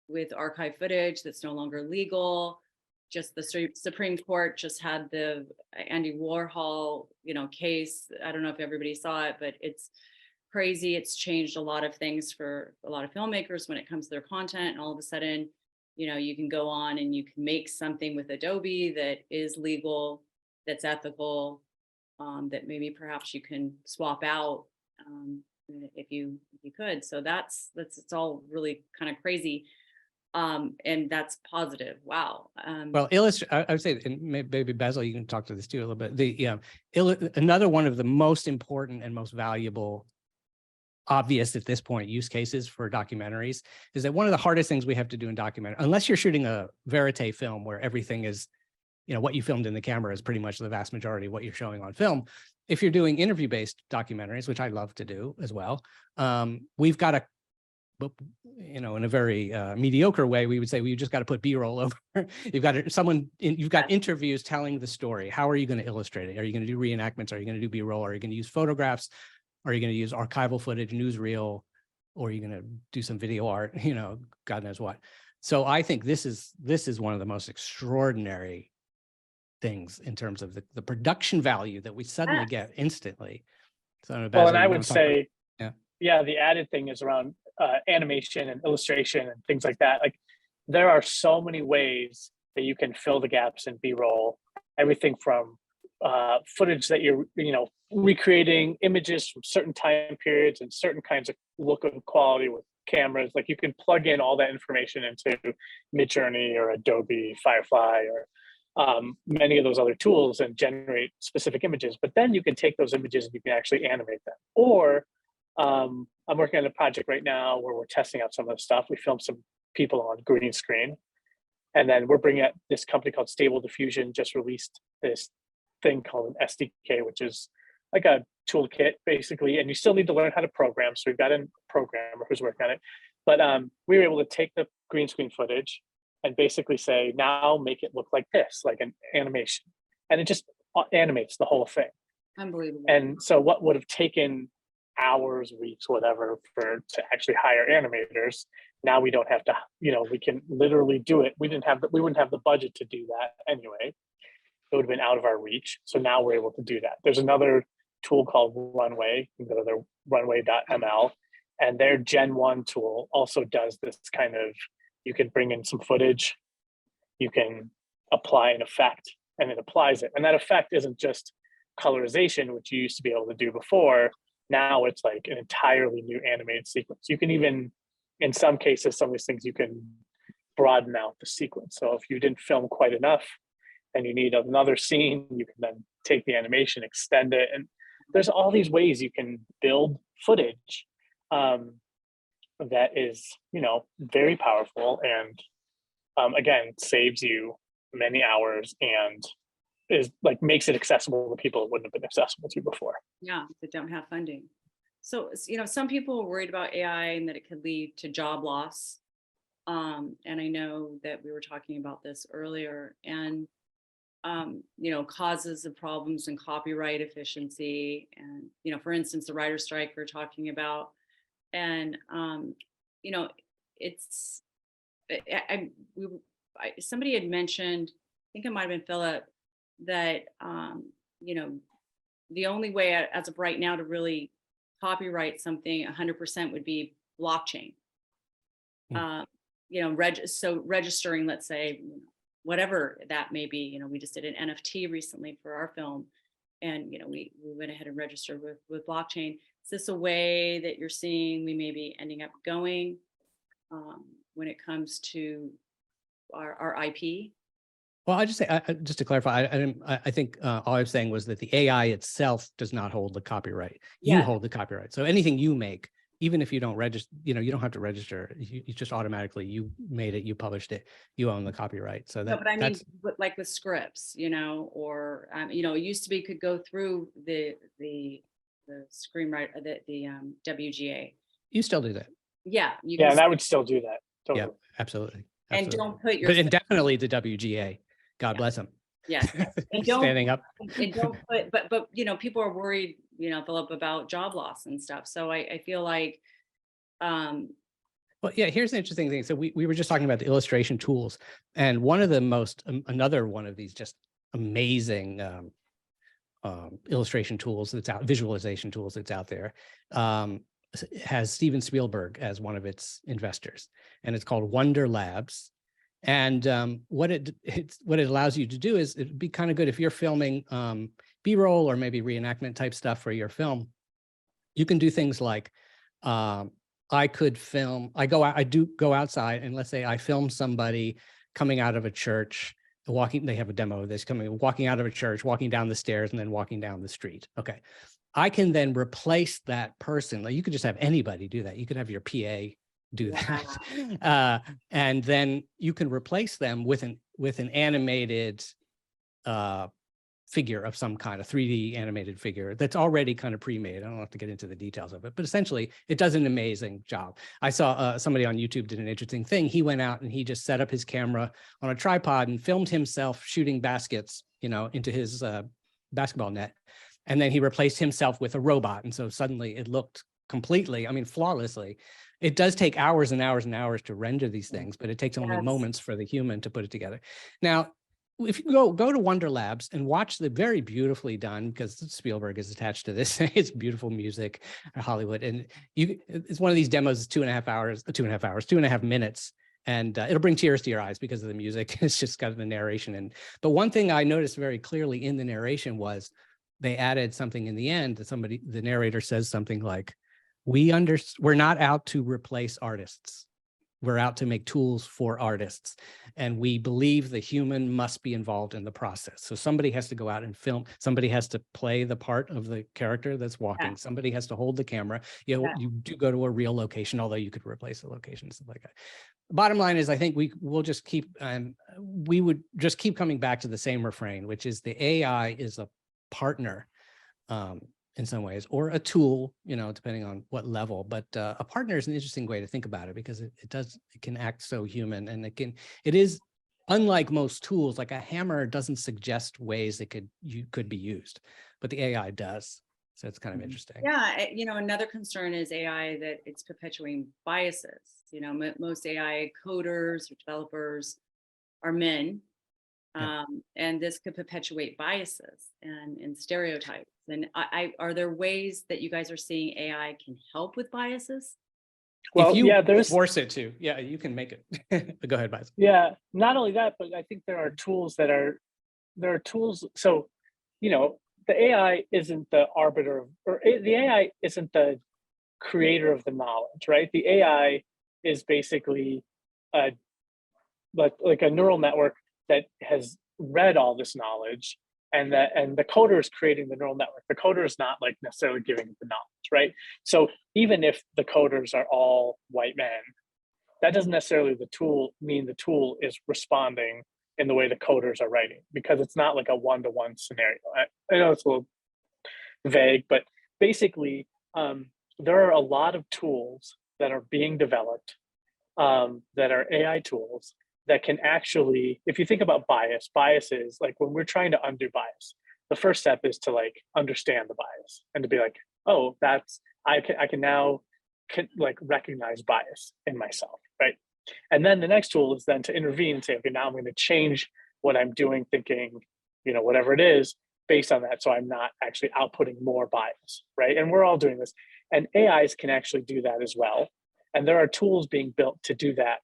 Speaker 1: with archive footage that's no longer legal. Just the Supreme Court just had the Andy Warhol, case. I don't know if everybody saw it, but it's crazy. It's changed a lot of things for a lot of filmmakers when it comes to their content. And all of a sudden, you can go on and you can make something with Adobe that is legal, that's ethical, that maybe perhaps you can swap out if you could. So it's all really kind of crazy. And that's positive. Wow.
Speaker 2: Well, I would say, and maybe Basil, you can talk to this too a little bit. Another one of the most important and most valuable, obvious at this point, use cases for documentaries is that one of the hardest things we have to do in documentary, unless you're shooting a verite film where everything is, what you filmed in the camera is pretty much the vast majority of what you're showing on film. If you're doing interview-based documentaries, which I love to do as well, we've got to, in a very mediocre way, we would say we just got to put B-roll over. You've got interviews telling the story. How are you going to illustrate it? Are you going to do reenactments? Are you going to do B-roll? Are you going to use photographs? Are you going to use archival footage, newsreel? Or are you going to do some video art? God knows what. So I think this is one of the most extraordinary things in terms of the production value that we suddenly get instantly. So Basil,
Speaker 3: and I would say, the added thing is around animation and illustration and things like that. Like there are so many ways that you can fill the gaps in B-roll, everything from footage that you're, recreating images from certain time periods and certain kinds of look and quality with cameras. Like you can plug in all that information into Midjourney or Adobe Firefly or many of those other tools and generate specific images. But then you can take those images and you can actually animate them. Or I'm working on a project right now where we're testing out some of the stuff. We filmed some people on green screen. And then we're bringing out this company called Stable Diffusion, just released this thing called an SDK, which is like a toolkit basically. And you still need to learn how to program. So we've got a programmer who's working on it. But we were able to take the green screen footage and basically say, now make it look like this, like an animation. And it just animates the whole thing.
Speaker 1: Unbelievable.
Speaker 3: And so what would have taken hours, weeks, whatever, to actually hire animators, now we don't have to, we can literally do it. We wouldn't have the budget to do that anyway. It would have been out of our reach. So now we're able to do that. There's another tool called Runway. You can go to their runway.ml, and their Gen 1 tool also does this kind of, you can bring in some footage, you can apply an effect, and it applies it. And that effect isn't just colorization, which you used to be able to do before. Now it's like an entirely new animated sequence. You can even, in some cases, some of these things you can broaden out the sequence. So if you didn't film quite enough and you need another scene, you can then take the animation, extend it. And there's all these ways you can build footage that is, very powerful, and again, saves you many hours and is like makes it accessible to people that wouldn't have been accessible to before.
Speaker 1: Yeah, that don't have funding. So, some people are worried about AI and that it could lead to job loss. And I know that we were talking about this earlier, and causes of problems in copyright efficiency, and for instance, the writer's strike we're talking about, and it's somebody had mentioned, I think it might have been Philip, that the only way as of right now to really copyright something 100% would be blockchain. So registering, let's say, whatever that may be. We just did an NFT recently for our film, and we went ahead and registered with blockchain. Is this a way that you're seeing we may be ending up going when it comes to our IP?
Speaker 2: Well, I just say, just to clarify, I think all I was saying was that the AI itself does not hold the copyright. You hold the copyright. So anything you make, even if you don't register, you don't have to register. You just automatically, you made it, you published it, you own the copyright. So
Speaker 1: but I mean, like with scripts, or it used to be could go through the screenwriter, the WGA.
Speaker 2: You still do that.
Speaker 1: Yeah.
Speaker 3: Yeah, and I would still do that. Totally.
Speaker 2: Yeah, absolutely.
Speaker 1: And don't put your.
Speaker 2: But indefinitely the WGA. God bless them.
Speaker 1: Yeah. And don't
Speaker 2: standing up.
Speaker 1: And don't put, but people are worried, Philip, about job loss and stuff. So I feel like.
Speaker 2: Well, yeah, here's an interesting thing. So we were just talking about the illustration tools, and one of the most, another one of these just amazing illustration tools that's out, visualization tools that's out there, has Steven Spielberg as one of its investors, and it's called Wonder Labs. And what it allows you to do is, it'd be kind of good if you're filming B-roll or maybe reenactment type stuff for your film. You can do things like, I do go outside, and let's say I film somebody coming out of a church, they have a demo of this, walking out of a church, walking down the stairs, and then walking down the street. Okay. I can then replace that person. Like, you could just have anybody do that. You could have your PA do that. And then you can replace them with an animated figure of some kind, a 3D animated figure that's already kind of pre-made. I don't have to get into the details of it, but essentially it does an amazing job. I saw somebody on YouTube did an interesting thing. He went out and he just set up his camera on a tripod and filmed himself shooting baskets, into his basketball net. And then he replaced himself with a robot. And so suddenly it looked completely, flawlessly. It does take hours and hours and hours to render these things, but it takes only moments for the human to put it together. Now, if you go to Wonder Labs and watch the very beautifully done, because Spielberg is attached to this, it's beautiful music, Hollywood, and it's one of these demos, 2.5 minutes, and it'll bring tears to your eyes because of the music. It's just got the narration. But one thing I noticed very clearly in the narration was they added something in the end that the narrator says something like, we're not out to replace artists. We're out to make tools for artists. And we believe the human must be involved in the process. So somebody has to go out and film. Somebody has to play the part of the character that's walking. Yeah. Somebody has to hold the camera. You do go to a real location, although you could replace the location, stuff like that. Bottom line is, I think we would just keep coming back to the same refrain, which is the AI is a partner in some ways, or a tool, depending on what level. But a partner is an interesting way to think about it, because it can act so human, and it is unlike most tools. Like a hammer doesn't suggest ways it could be used, but the AI does. So it's kind of interesting.
Speaker 1: Yeah, another concern is AI, that it's perpetuating biases. Most AI coders or developers are men.
Speaker 2: Yeah.
Speaker 1: And this could perpetuate biases and stereotypes. And are there ways that you guys are seeing AI can help with biases?
Speaker 2: Well, there's force it to. Yeah, you can make it. Go ahead, Basil.
Speaker 3: Yeah, not only that, but I think there are tools. So, the AI isn't the arbiter of, the AI isn't the creator of the knowledge, right? The AI is basically a, like a neural network that has read all this knowledge, and the coder is creating the neural network. The coder is not like necessarily giving it the knowledge, right? So even if the coders are all white men, that doesn't necessarily mean the tool is responding in the way the coders are writing, because it's not like a one-to-one scenario. I know it's a little vague, but basically there are a lot of tools that are being developed that are AI tools that can actually, if you think about bias is like when we're trying to undo bias, the first step is to like understand the bias and to be like, oh, I can now like recognize bias in myself, right? And then the next tool is then to intervene and say, okay, now I'm going to change what I'm doing, thinking, whatever it is, based on that, so I'm not actually outputting more bias, right? And we're all doing this, and AIs can actually do that as well. And there are tools being built to do that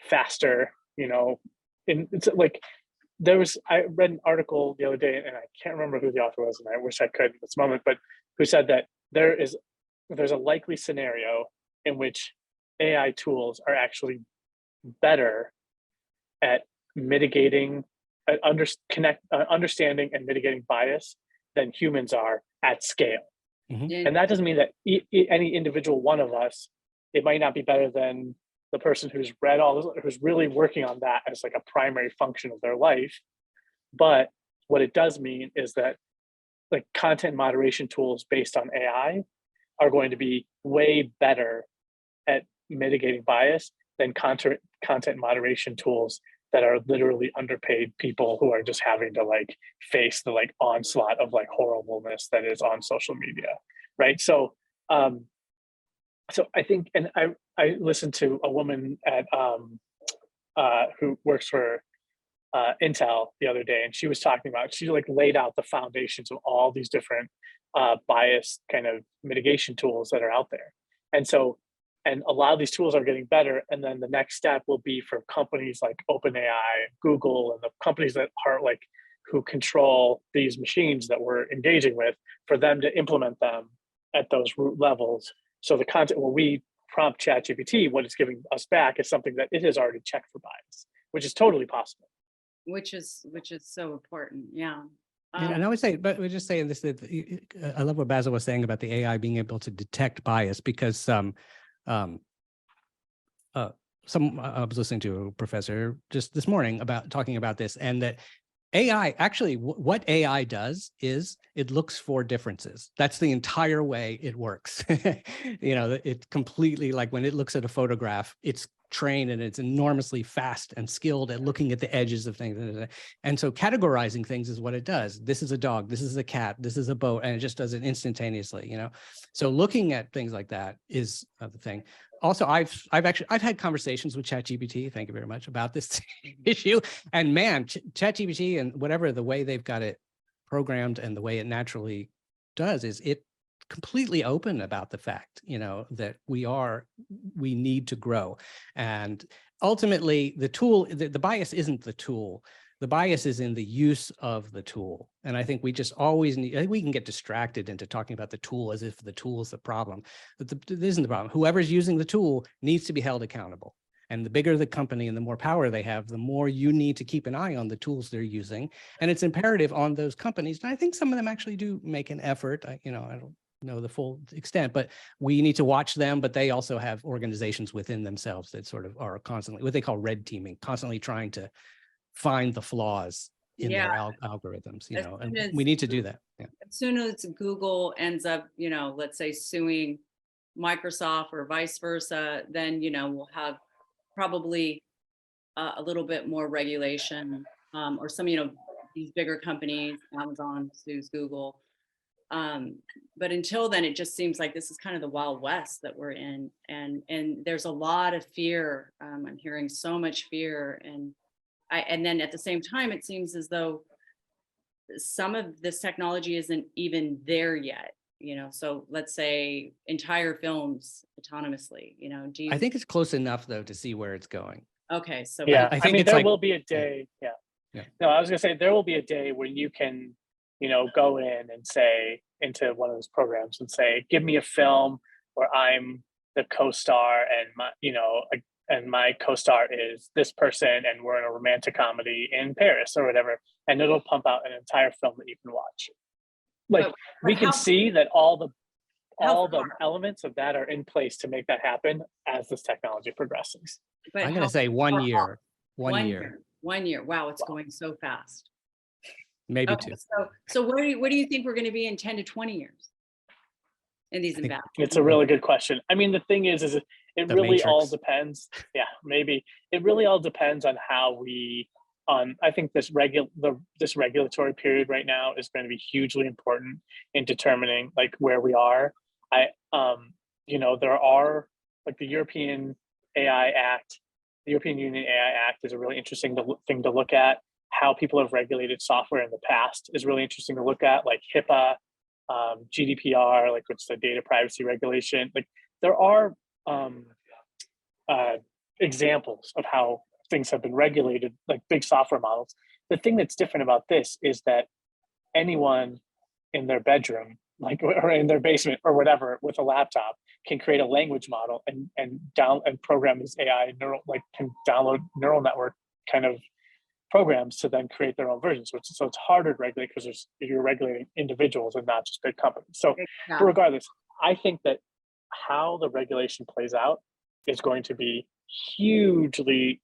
Speaker 3: faster. It's like I read an article the other day, and I can't remember who the author was, and I wish I could at this moment, but who said that there's a likely scenario in which AI tools are actually better at mitigating, understanding and mitigating bias than humans are at scale.
Speaker 2: Mm-hmm.
Speaker 3: And that doesn't mean that any individual one of us, it might not be better than the person who's read all this, who's really working on that as like a primary function of their life. But what it does mean is that like content moderation tools based on AI are going to be way better at mitigating bias than content moderation tools that are literally underpaid people who are just having to like face the like onslaught of like horribleness that is on social media, right? So I think, and I listened to a woman at who works for Intel the other day, and she was talking about, she like laid out the foundations of all these different bias kind of mitigation tools that are out there. And a lot of these tools are getting better. And then the next step will be for companies like OpenAI, Google, and the companies that are like who control these machines that we're engaging with, for them to implement them at those root levels. So the content, when we prompt Chat GPT, what it's giving us back is something that it has already checked for bias, which is totally possible.
Speaker 1: Which is so important. Yeah.
Speaker 2: And I would say, but we're just saying this, that I love what Basil was saying about the AI being able to detect bias, because I was listening to a professor just this morning talking about this, and that AI actually, what AI does is it looks for differences. That's the entire way it works. It completely, like when it looks at a photograph, it's trained and it's enormously fast and skilled at looking at the edges of things. And so categorizing things is what it does. This is a dog, this is a cat, this is a boat, and it just does it instantaneously, So looking at things like that is the thing. Also, I've had conversations with Chat GPT, thank you very much, about this issue. And man, Chat GPT and whatever the way they've got it programmed and the way it naturally does is it completely open about the fact, that we need to grow. And ultimately the tool, the bias isn't the tool. The bias is in the use of the tool. And I think we just always need, I think we can get distracted into talking about the tool as if the tool is the problem. But this isn't the problem. Whoever's using the tool needs to be held accountable. And the bigger the company and the more power they have, the more you need to keep an eye on the tools they're using. And it's imperative on those companies. And I think some of them actually do make an effort. I don't know the full extent, but we need to watch them. But they also have organizations within themselves that sort of are constantly, what they call red teaming, constantly trying to find the flaws in their algorithms, and we need to do that. Yeah.
Speaker 1: As soon as Google ends up, let's say suing Microsoft or vice versa, then, we'll have probably a little bit more regulation, or some, these bigger companies, Amazon sues Google. But until then, it just seems like this is kind of the Wild West that we're in. And there's a lot of fear. I'm hearing so much fear. And then at the same time, it seems as though some of this technology isn't even there yet, so let's say entire films autonomously,
Speaker 2: I think it's close enough though to see where it's going.
Speaker 1: Okay. So
Speaker 3: yeah, I think there will be a day. Yeah. No, I was gonna say there will be a day when you can, go in and say into one of those programs and say, give me a film where I'm the co-star and my co-star is this person and we're in a romantic comedy in Paris or whatever, and it'll pump out an entire film that you can watch. Like we can see that all the elements of that are in place to make that happen as this technology progresses.
Speaker 1: But
Speaker 2: I'm going to say 1 year. 1 year.
Speaker 1: 1 year. Wow, it's going so fast.
Speaker 2: Maybe
Speaker 1: Okay,
Speaker 2: two.
Speaker 1: so where do you think we're going to be in 10 to 20 years in these investments?
Speaker 3: It's a really good question. I mean, the thing is it really all depends. Yeah, maybe it really all depends on how I think this regulatory period right now is going to be hugely important in determining like where we are. There are like the European AI Act, the European Union AI Act is a really interesting thing to look at. How people have regulated software in the past is really interesting to look at, like HIPAA, GDPR, like which is the data privacy regulation. Like there are examples of how things have been regulated, like big software models. The thing that's different about this is that anyone in their bedroom, like or in their basement or whatever, with a laptop, can create a language model and program this AI can download neural network kind of programs to then create their own versions. So it's harder to regulate because you're regulating individuals and not just big companies. So, but regardless, I think that how the regulation plays out is going to be hugely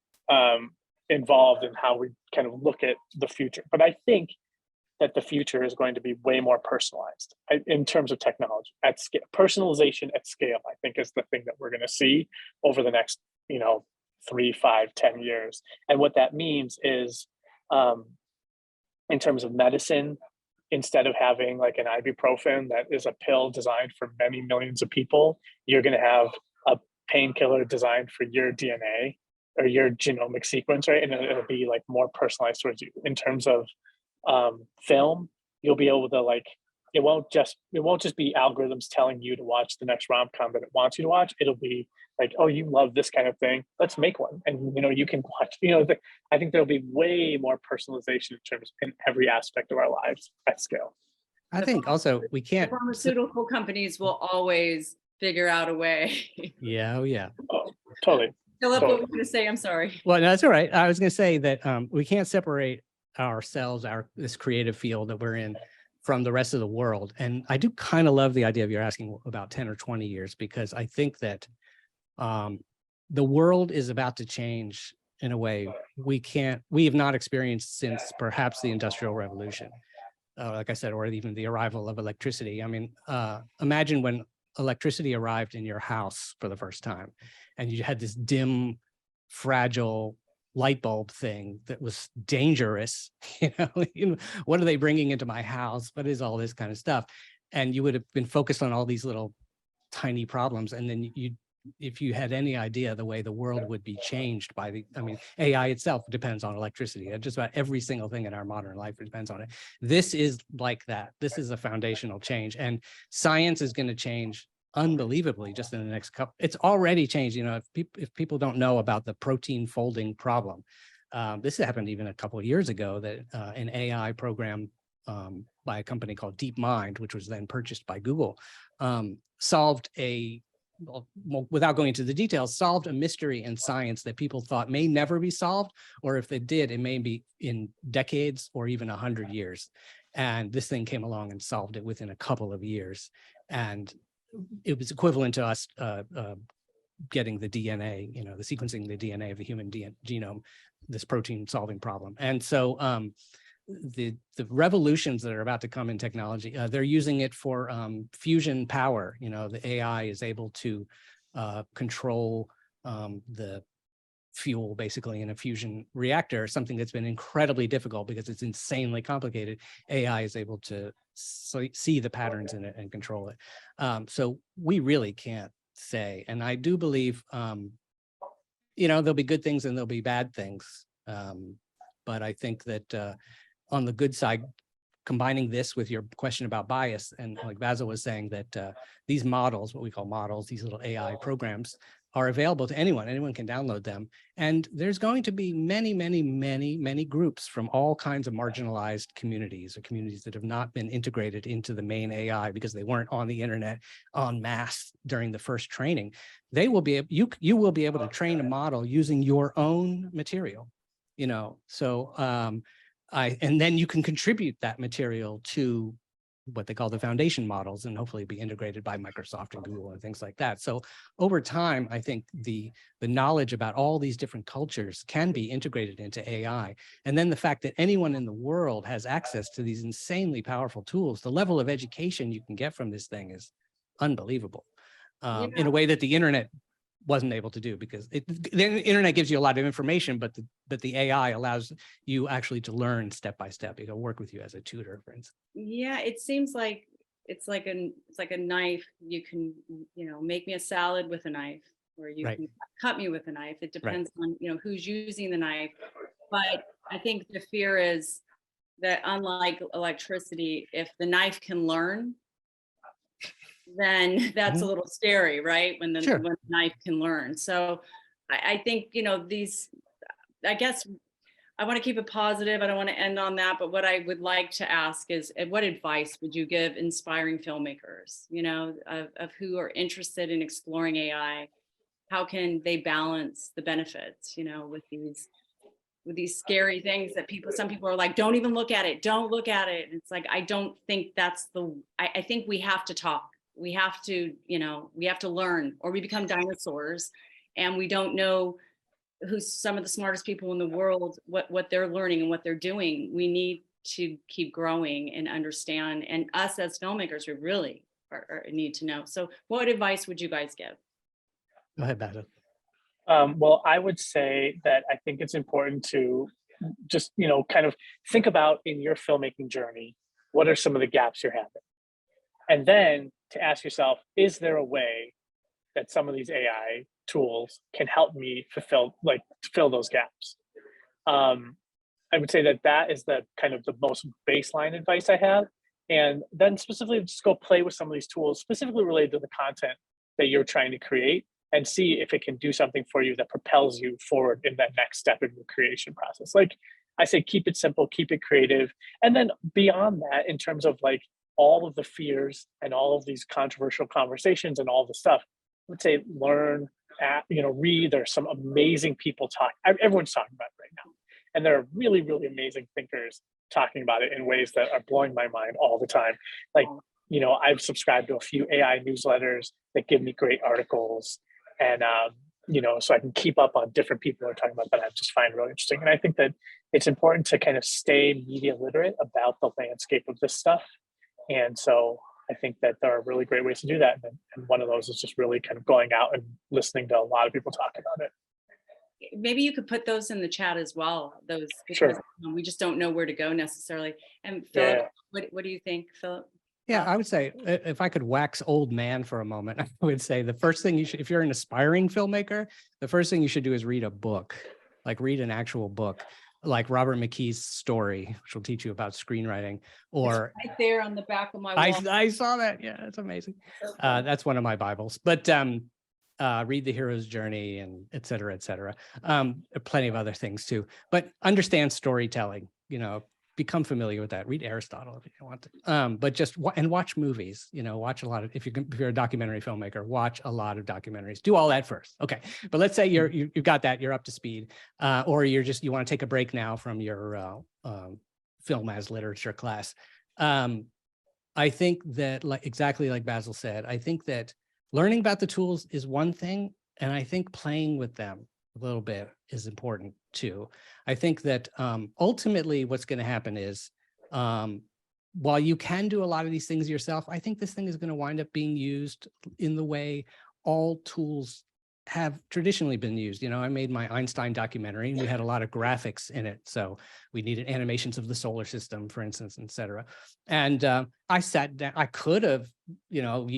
Speaker 3: involved in how we kind of look at the future. But I think that the future is going to be way more personalized in terms of technology at scale. Personalization at scale, I think, is the thing that we're going to see over the next 3, 5, 10 years. And what that means is in terms of medicine, instead of having like an ibuprofen that is a pill designed for many millions of people, you're going to have a painkiller designed for your DNA or your genomic sequence, right? And it'll be like more personalized towards you. In terms of film, you'll be able to it won't just be algorithms telling you to watch the next rom-com that it wants you to watch. It'll be like, oh, you love this kind of thing, let's make one, and you can watch. I think there'll be way more personalization in every aspect of our lives at scale.
Speaker 2: I think also we can't.
Speaker 1: Pharmaceutical companies will always figure out a way.
Speaker 2: Yeah, oh yeah.
Speaker 3: Oh, totally.
Speaker 1: Philip, what were you going to say? I'm sorry.
Speaker 2: Well, no, that's all right. I was going to say that we can't separate ourselves, this creative field that we're in, from the rest of the world. And I do kind of love the idea of you're asking about 10 or 20 years, because I think that the world is about to change in a way we have not experienced since perhaps the Industrial Revolution, like I said, or even the arrival of electricity. I mean, imagine when electricity arrived in your house for the first time, and you had this dim, fragile light bulb thing that was dangerous. What are they bringing into my house? What is all this kind of stuff? And you would have been focused on all these little tiny problems. And then if you had any idea the way the world would be changed by AI itself depends on electricity. Just about every single thing in our modern life depends on it. This is like that. This is a foundational change, and science is going to change unbelievably just in the next couple. It's already changed. If people don't know about the protein folding problem, this happened even a couple of years ago, that an AI program by a company called DeepMind, which was then purchased by Google, solved without going into the details, solved a mystery in science that people thought may never be solved, or if it did, it may be in decades or even 100 years. And this thing came along and solved it within a couple of years. And it was equivalent to us getting the DNA, the sequencing the DNA of the human genome, this protein solving problem. And so the revolutions that are about to come in technology, they're using it for fusion power. The AI is able to control the fuel basically in a fusion reactor, something that's been incredibly difficult because it's insanely complicated. AI is able to see the patterns in it and control it. So we really can't say. And I do believe, there'll be good things and there'll be bad things. But I think that on the good side, combining this with your question about bias, and like Basil was saying that these models, what we call models, these little AI programs, are available to anyone. Anyone can download them. And there's going to be many, many, many, many groups from all kinds of marginalized communities, or communities that have not been integrated into the main AI because they weren't on the internet en masse during the first training. They will be, you will be able to train a model using your own material, you know, so and then you can contribute that material to what they call the foundation models, and hopefully be integrated by Microsoft and Google and things like that. So over time, I think the knowledge about all these different cultures can be integrated into AI. And then the fact that anyone in the world has access to these insanely powerful tools, the level of education you can get from this thing is unbelievable, in a way that the internet wasn't able to do, because the internet gives you a lot of information, but the AI allows you actually to learn step by step. It'll work with you as a tutor, for instance.
Speaker 1: Yeah, it seems like it's like a knife. You can, make me a salad with a knife, or you can cut me with a knife. It depends on, who's using the knife. But I think the fear is that, unlike electricity, if the knife can learn, then that's a little scary, right? When the knife can learn. So I think, I guess I want to keep it positive. I don't want to end on that, but what I would like to ask is, what advice would you give inspiring filmmakers, of who are interested in exploring AI? How can they balance the benefits, with these scary things that some people are like, don't even look at it. Don't look at it. And it's like, I don't think that's I think we have to talk. We have to, we have to learn, or we become dinosaurs, and we don't know who's some of the smartest people in the world, what they're learning and what they're doing. We need to keep growing and understand. And us as filmmakers, we really need to know. So what advice would you guys give?
Speaker 2: Go ahead, Basil.
Speaker 3: Well, I would say that I think it's important to just, kind of think about, in your filmmaking journey, what are some of the gaps you're having? And then to ask yourself, is there a way that some of these AI tools can help me fill those gaps? I would say that is the kind of the most baseline advice I have. And then specifically just go play with some of these tools specifically related to the content that you're trying to create, and see if it can do something for you that propels you forward in that next step in your creation process. Like I say, keep it simple, keep it creative. And then beyond that, in terms of like all of the fears and all of these controversial conversations and all the stuff, I would say learn, read. There's some amazing people everyone's talking about it right now. And there are really, really amazing thinkers talking about it in ways that are blowing my mind all the time. Like, I've subscribed to a few AI newsletters that give me great articles, and so I can keep up on different people who are talking about that I just find really interesting. And I think that it's important to kind of stay media literate about the landscape of this stuff. And so I think that there are really great ways to do that. And one of those is just really kind of going out and listening to a lot of people talk about it.
Speaker 1: Maybe you could put those in the chat as well. Because we just don't know where to go necessarily. And Philip, what do you think, Philip?
Speaker 2: Yeah, I would say, if I could wax old man for a moment, I would say the first thing if you're an aspiring filmmaker, the first thing you should do is read a book, like read an actual book, like Robert McKee's Story, which will teach you about screenwriting. Or
Speaker 1: it's right there on the back of my wall.
Speaker 2: I saw that. Yeah, it's amazing. That's one of my Bibles. But read The Hero's Journey, and et cetera, et cetera. Plenty of other things too. But understand storytelling, become familiar with that. Read Aristotle if you want to, but just watch movies. Watch a lot of. If you're a documentary filmmaker, watch a lot of documentaries. Do all that first, okay? But let's say you've got that, you're up to speed, or you want to take a break now from your film as literature class. I think that, exactly like Basil said, I think that learning about the tools is one thing, and I think playing with them a little bit is important too. I think that ultimately what's going to happen is, while you can do a lot of these things yourself, I think this thing is going to wind up being used in the way all tools have traditionally been used. I made my Einstein documentary, and we had a lot of graphics in it. So we needed animations of the solar system, for instance, et cetera. And I sat down, I could have,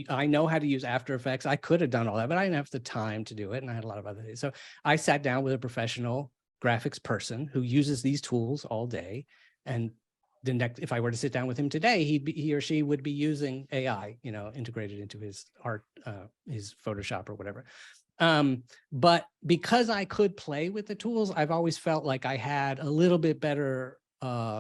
Speaker 2: I know how to use After Effects. I could have done all that, but I didn't have the time to do it. And I had a lot of other things. So I sat down with a professional graphics person who uses these tools all day and if I were to sit down with him today, he or she would be using AI, integrated into his art, his Photoshop or whatever. But because I could play with the tools, I've always felt like I had a little bit better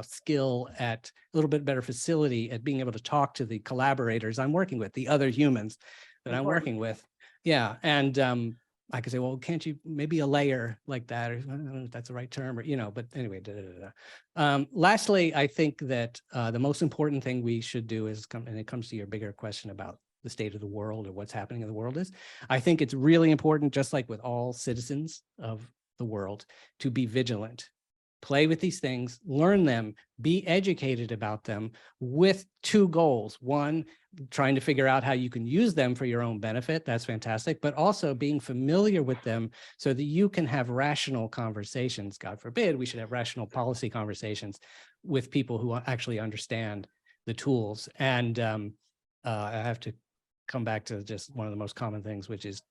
Speaker 2: skill at, a little bit better facility at being able to talk to the collaborators I'm working with, the other humans that I'm working with. Yeah. And I could say, well, can't you maybe a layer like that, or I don't know if that's the right term, or, but anyway, lastly, I think that the most important thing we should do is, and it comes to your bigger question about the state of the world or what's happening in the world, is I think it's really important, just like with all citizens of the world, to be vigilant. Play with these things, learn them, be educated about them with two goals. One, trying to figure out how you can use them for your own benefit. That's fantastic. But also being familiar with them so that you can have rational conversations. God forbid, we should have rational policy conversations with people who actually understand the tools. And I have to come back to just one of the most common things, which is,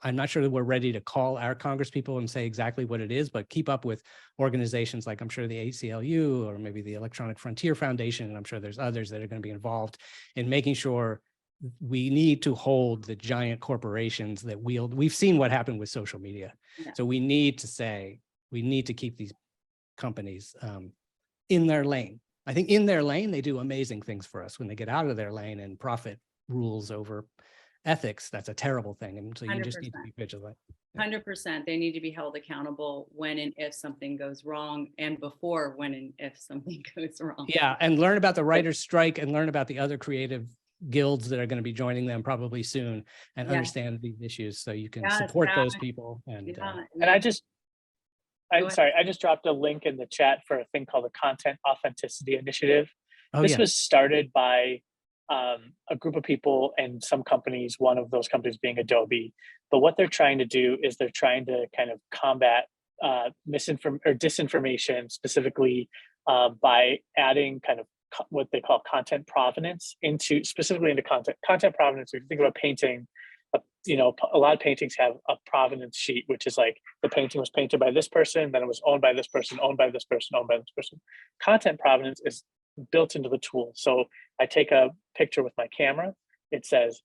Speaker 2: I'm not sure that we're ready to call our congresspeople and say exactly what it is, but keep up with organizations like, I'm sure, the ACLU or maybe the Electronic Frontier Foundation, and I'm sure there's others that are going to be involved in making sure we need to hold the giant corporations that wield. We've seen what happened with social media. Yeah. So we need to keep these companies in their lane. I think in their lane, they do amazing things for us. When they get out of their lane and profit rules over ethics, that's a terrible thing. And so you 100%. Just need to be vigilant.
Speaker 1: 100%. They need to be held accountable when and if something goes wrong, and before when and if something goes wrong.
Speaker 2: Yeah, and learn about the writer's strike and learn about the other creative guilds that are going to be joining them probably soon, and understand these issues so you can support those people. And
Speaker 3: I just dropped a link in the chat for a thing called the Content Authenticity Initiative. This was started by a group of people and some companies, one of those companies being Adobe. But what they're trying to do is they're trying to kind of combat disinformation, specifically by adding kind of what they call content provenance specifically into content. Content provenance, if you think about painting, a lot of paintings have a provenance sheet, which is like the painting was painted by this person, then it was owned by this person, owned by this person, owned by this person. Content provenance is built into the tool. So I take a picture with my camera. It says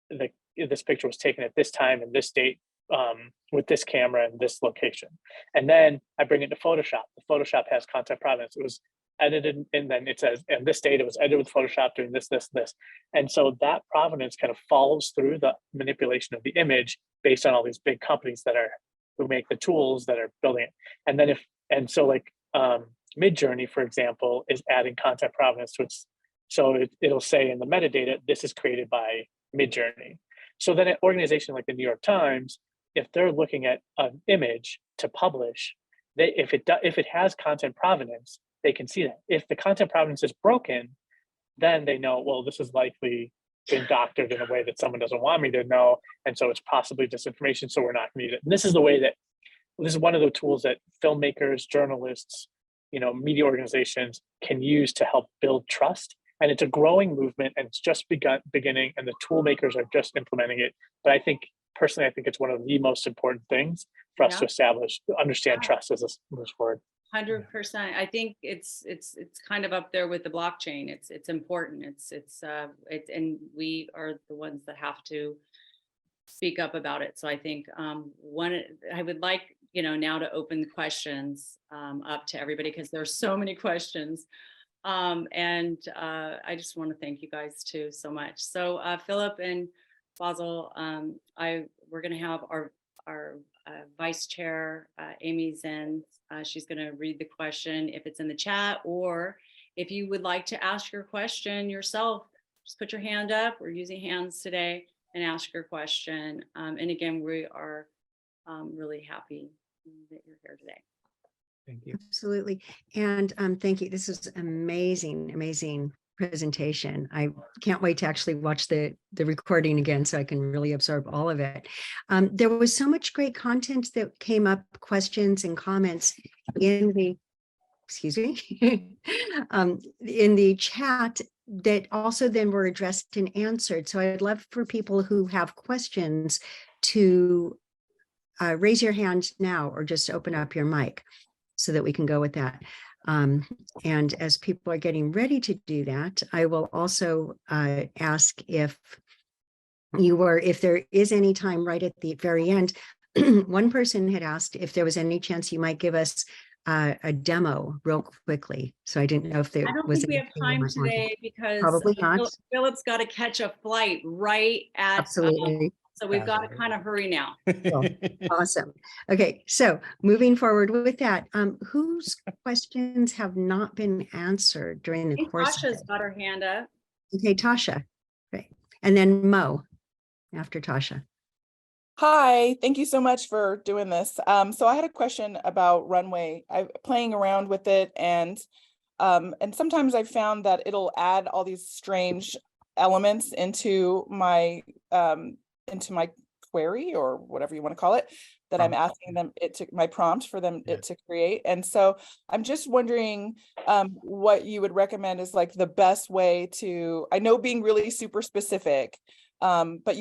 Speaker 3: this picture was taken at this time and this date with this camera and this location. And then I bring it to Photoshop. The Photoshop has content provenance. It was edited, and then it says, and this date it was edited with Photoshop doing this, this, this. And so that provenance kind of follows through the manipulation of the image based on all these big companies who make the tools that are building it. And then Midjourney, for example, is adding content provenance to its, so it'll say in the metadata, this is created by Midjourney. So then an organization like the New York Times, if they're looking at an image to publish, if it has content provenance, they can see that. If the content provenance is broken, then they know, well, this is likely been doctored in a way that someone doesn't want me to know, and so it's possibly disinformation, so we're not going to use it. And this is one of the tools that filmmakers, journalists, media organizations can use to help build trust. And it's a growing movement, and it's just beginning, and the tool makers are just implementing it. But personally, I think it's one of the most important things for us to understand trust as this moves forward.
Speaker 1: 100%. I think it's kind of up there with the blockchain. It's important. And we are the ones that have to speak up about it. So I think I would like now to open the questions up to everybody, because there's so many questions. And I just want to thank you guys too so much. So Philip and Basil, we're going to have our vice chair, Amy Zen. She's going to read the question if it's in the chat, or if you would like to ask your question yourself, just put your hand up. We're using hands today, and ask your question. And again, we are really happy that you're here today.
Speaker 2: Thank you.
Speaker 4: Absolutely. And thank you. This is amazing, amazing presentation. I can't wait to actually watch the recording again so I can really absorb all of it. There was so much great content that came up, questions and comments in the, in the chat that also then were addressed and answered. So I'd love for people who have questions to raise your hand now, or just open up your mic so that we can go with that. And as people are getting ready to do that, I will also ask if there is any time right at the very end. One person had asked if there was any chance you might give us a demo real quickly. So I didn't know if there
Speaker 1: I don't
Speaker 4: was
Speaker 1: think we have
Speaker 4: anything you
Speaker 1: time
Speaker 4: might want to-
Speaker 1: today because
Speaker 4: Probably not.
Speaker 1: Philip's got to catch a flight right at,
Speaker 4: Absolutely.
Speaker 1: so we've got to kind of hurry now.
Speaker 4: Awesome. Okay, so moving forward with that, whose questions have not been answered during the course of
Speaker 1: Tasha's
Speaker 4: it?
Speaker 1: got her hand up.
Speaker 4: Okay, Tasha. Great. And then Mo after Tasha.
Speaker 5: Hi, thank you so much for doing this. So I had a question about Runway. I'm playing around with it, and sometimes I've found that it'll add all these strange elements into my query, or whatever you want to call it, that I'm asking them my prompt for them it to create. And so I'm just wondering what you would recommend is like the best way to, I know being really super specific, but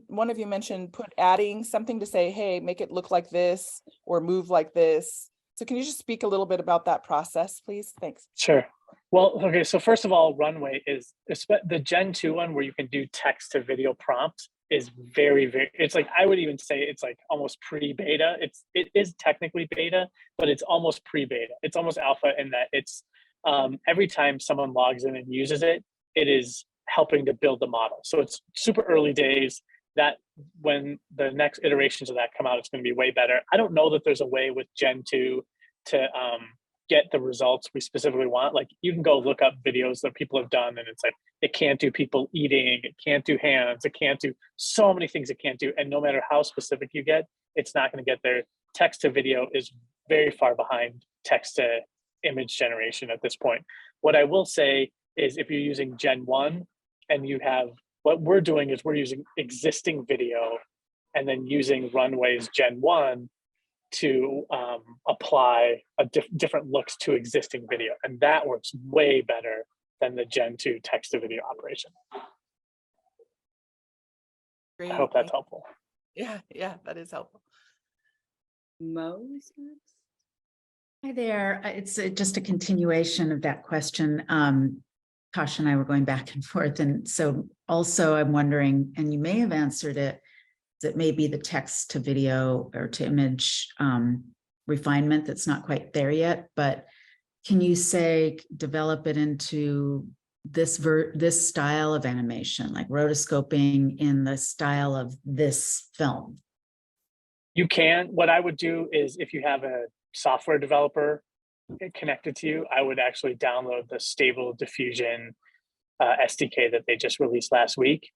Speaker 5: one of you mentioned adding something to say, hey, make it look like this or move like this. So can you just speak a little bit about that process, please? Thanks.
Speaker 3: Sure. Well, okay. So first of all, Runway is the Gen 2 one where you can do text to video prompt is very, very, it's like, I would even say it's like almost pre-beta. It is technically beta, but it's almost pre-beta. It's almost alpha in that it's every time someone logs in and uses it, it is helping to build the model. So it's super early days. That when the next iterations of that come out, it's going to be way better. I don't know that there's a way with Gen 2 to get the results we specifically want. Like you can go look up videos that people have done and it's like, it can't do people eating, it can't do hands, it can't do so many things it can't do. And no matter how specific you get, it's not going to get there. Text to video is very far behind text to image generation at this point. What I will say is if you're using Gen 1 and you have, what we're doing is we're using existing video and then using Runway's Gen 1 to apply different looks to existing video. And that works way better than the Gen 2 text to video operation.
Speaker 5: Great.
Speaker 3: I hope that's helpful.
Speaker 5: Yeah, that is helpful.
Speaker 1: Mo's next.
Speaker 6: Hi there. It's just a continuation of that question. Tasha and I were going back and forth. And so also I'm wondering, and you may have answered it, that may be the text to video or to image refinement that's not quite there yet, but can you say, develop it into this style of animation, like rotoscoping in the style of this film?
Speaker 3: You can. What I would do is if you have a software developer connected to you, I would actually download the Stable Diffusion SDK that they just released last week,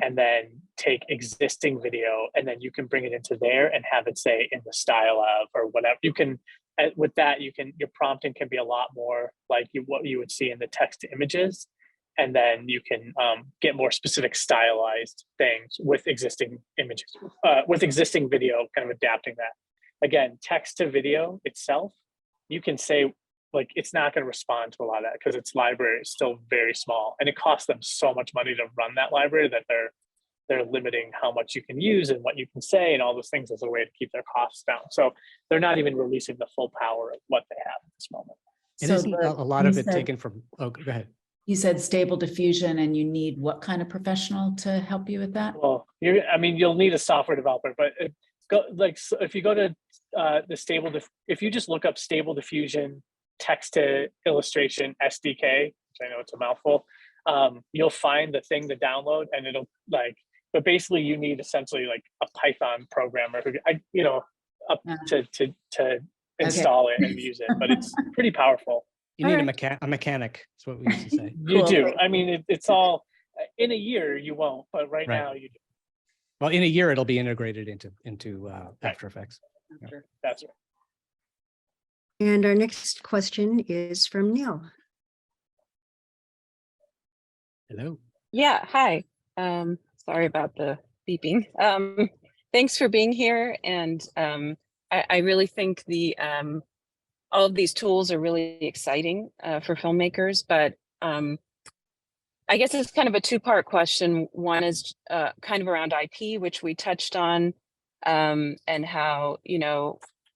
Speaker 3: and then take existing video, and then you can bring it into there and have it say in the style of or whatever. You can, with that, your prompting can be a lot more like what you would see in the text to images, and then you can get more specific stylized things with existing images, with existing video, kind of adapting that. Again, text to video itself, you can say, like, it's not going to respond to a lot of that because its library is still very small, and it costs them so much money to run that library that they're limiting how much you can use and what you can say and all those things as a way to keep their costs down. So they're not even releasing the full power of what they have at this moment.
Speaker 2: And
Speaker 6: So
Speaker 2: isn't a lot of it taken from, oh, go ahead.
Speaker 6: You said Stable Diffusion, and you need what kind of professional to help you with that?
Speaker 3: Well, you'll need a software developer, but if you go to if you just look up Stable Diffusion text to illustration SDK, which I know it's a mouthful, you'll find the thing to download, and it'll but basically you need essentially like a Python programmer who, to install it and use it, but it's pretty powerful.
Speaker 2: You need a mechanic, is what we used to say.
Speaker 3: You do. I mean, it's all, in a year you won't, but right now you do.
Speaker 2: Well, in a year it'll be integrated into After Effects.
Speaker 3: Yeah. That's right.
Speaker 4: And our next question is from Neil.
Speaker 2: Hello.
Speaker 7: Yeah, hi. Sorry about the beeping. Thanks for being here. And I really think all of these tools are really exciting for filmmakers, but I guess it's kind of a two-part question. One is kind of around IP, which we touched on, and how,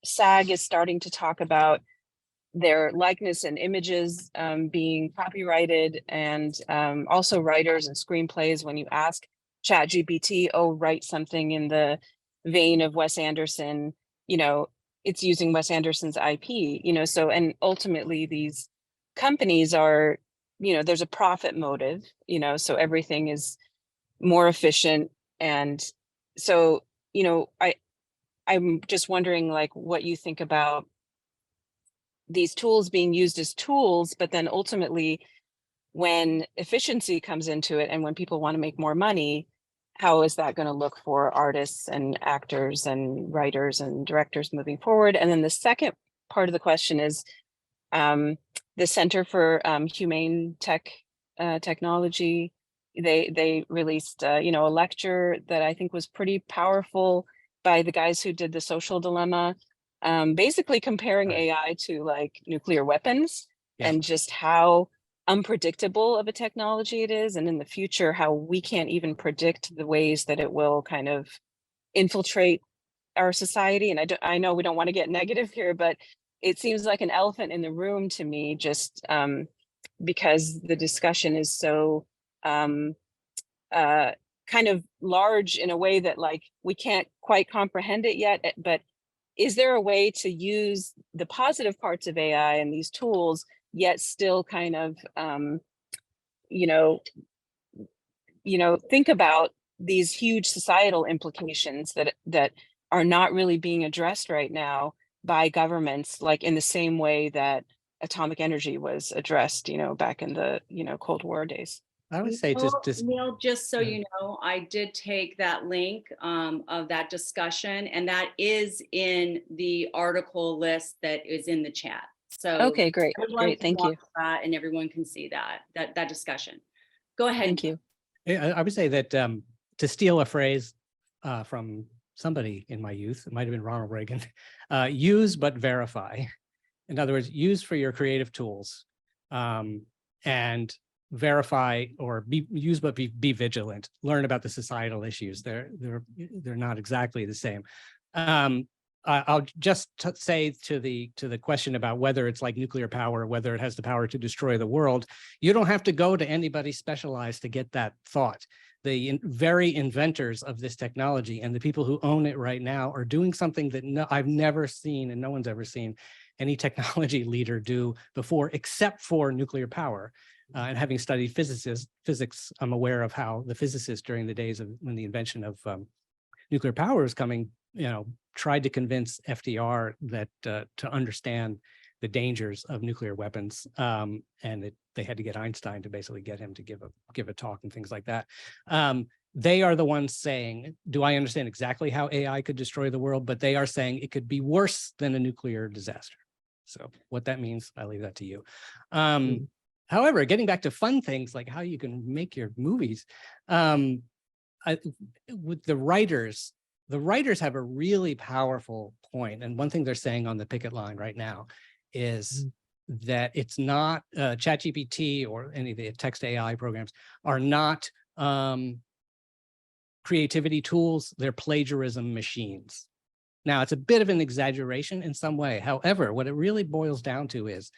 Speaker 7: SAG is starting to talk about their likeness and images being copyrighted, and also writers and screenplays. When you ask Chat GPT, oh, write something in the vein of Wes Anderson, it's using Wes Anderson's IP, so, and ultimately these companies are, there's a profit motive, so everything is more efficient. And so, I'm just wondering, like, what you think about these tools being used as tools, but then ultimately when efficiency comes into it and when people want to make more money, how is that going to look for artists and actors and writers and directors moving forward? And then the second part of the question is the Center for Humane Technology. They released a lecture that I think was pretty powerful by the guys who did The Social Dilemma, basically comparing AI to like nuclear weapons, and just how unpredictable of a technology it is, and in the future how we can't even predict the ways that it will kind of infiltrate our society. And I know we don't want to get negative here, but it seems like an elephant in the room to me, just because the discussion is so kind of large in a way that like we can't quite comprehend it yet. But is there a way to use the positive parts of AI and these tools, yet still kind of, think about these huge societal implications that are not really being addressed right now by governments, like in the same way that atomic energy was addressed, back in the, Cold War days?
Speaker 2: I would say
Speaker 1: Neil, just so you know, I did take that link of that discussion, and that is in the article list that is in the chat. So
Speaker 7: okay, great, thank you.
Speaker 1: And everyone can see that discussion. Go ahead.
Speaker 7: Thank you.
Speaker 2: I would say that to steal a phrase from somebody in my youth, it might have been Ronald Reagan, use but verify. In other words, use for your creative tools, and verify, or use but be vigilant. Learn about the societal issues. They're not exactly the same. I'll just say to the question about whether it's like nuclear power, whether it has the power to destroy the world, you don't have to go to anybody specialized to get that thought. The very inventors of this technology and the people who own it right now are doing something that I've never seen, and no one's ever seen any technology leader do before, except for nuclear power. And having studied physics, I'm aware of how the physicists during the days of when the invention of nuclear power was coming, tried to convince FDR that to understand the dangers of nuclear weapons, and they had to get Einstein to basically get him to give a talk and things like that. They are the ones saying, do I understand exactly how AI could destroy the world? But they are saying it could be worse than a nuclear disaster. So what that means, I leave that to you. However, getting back to fun things like how you can make your movies, with the writers have a really powerful point. And one thing they're saying on the picket line right now is that it's not Chat GPT or any of the text AI programs are not creativity tools, they're plagiarism machines. Now, it's a bit of an exaggeration in some way. However, what it really boils down to is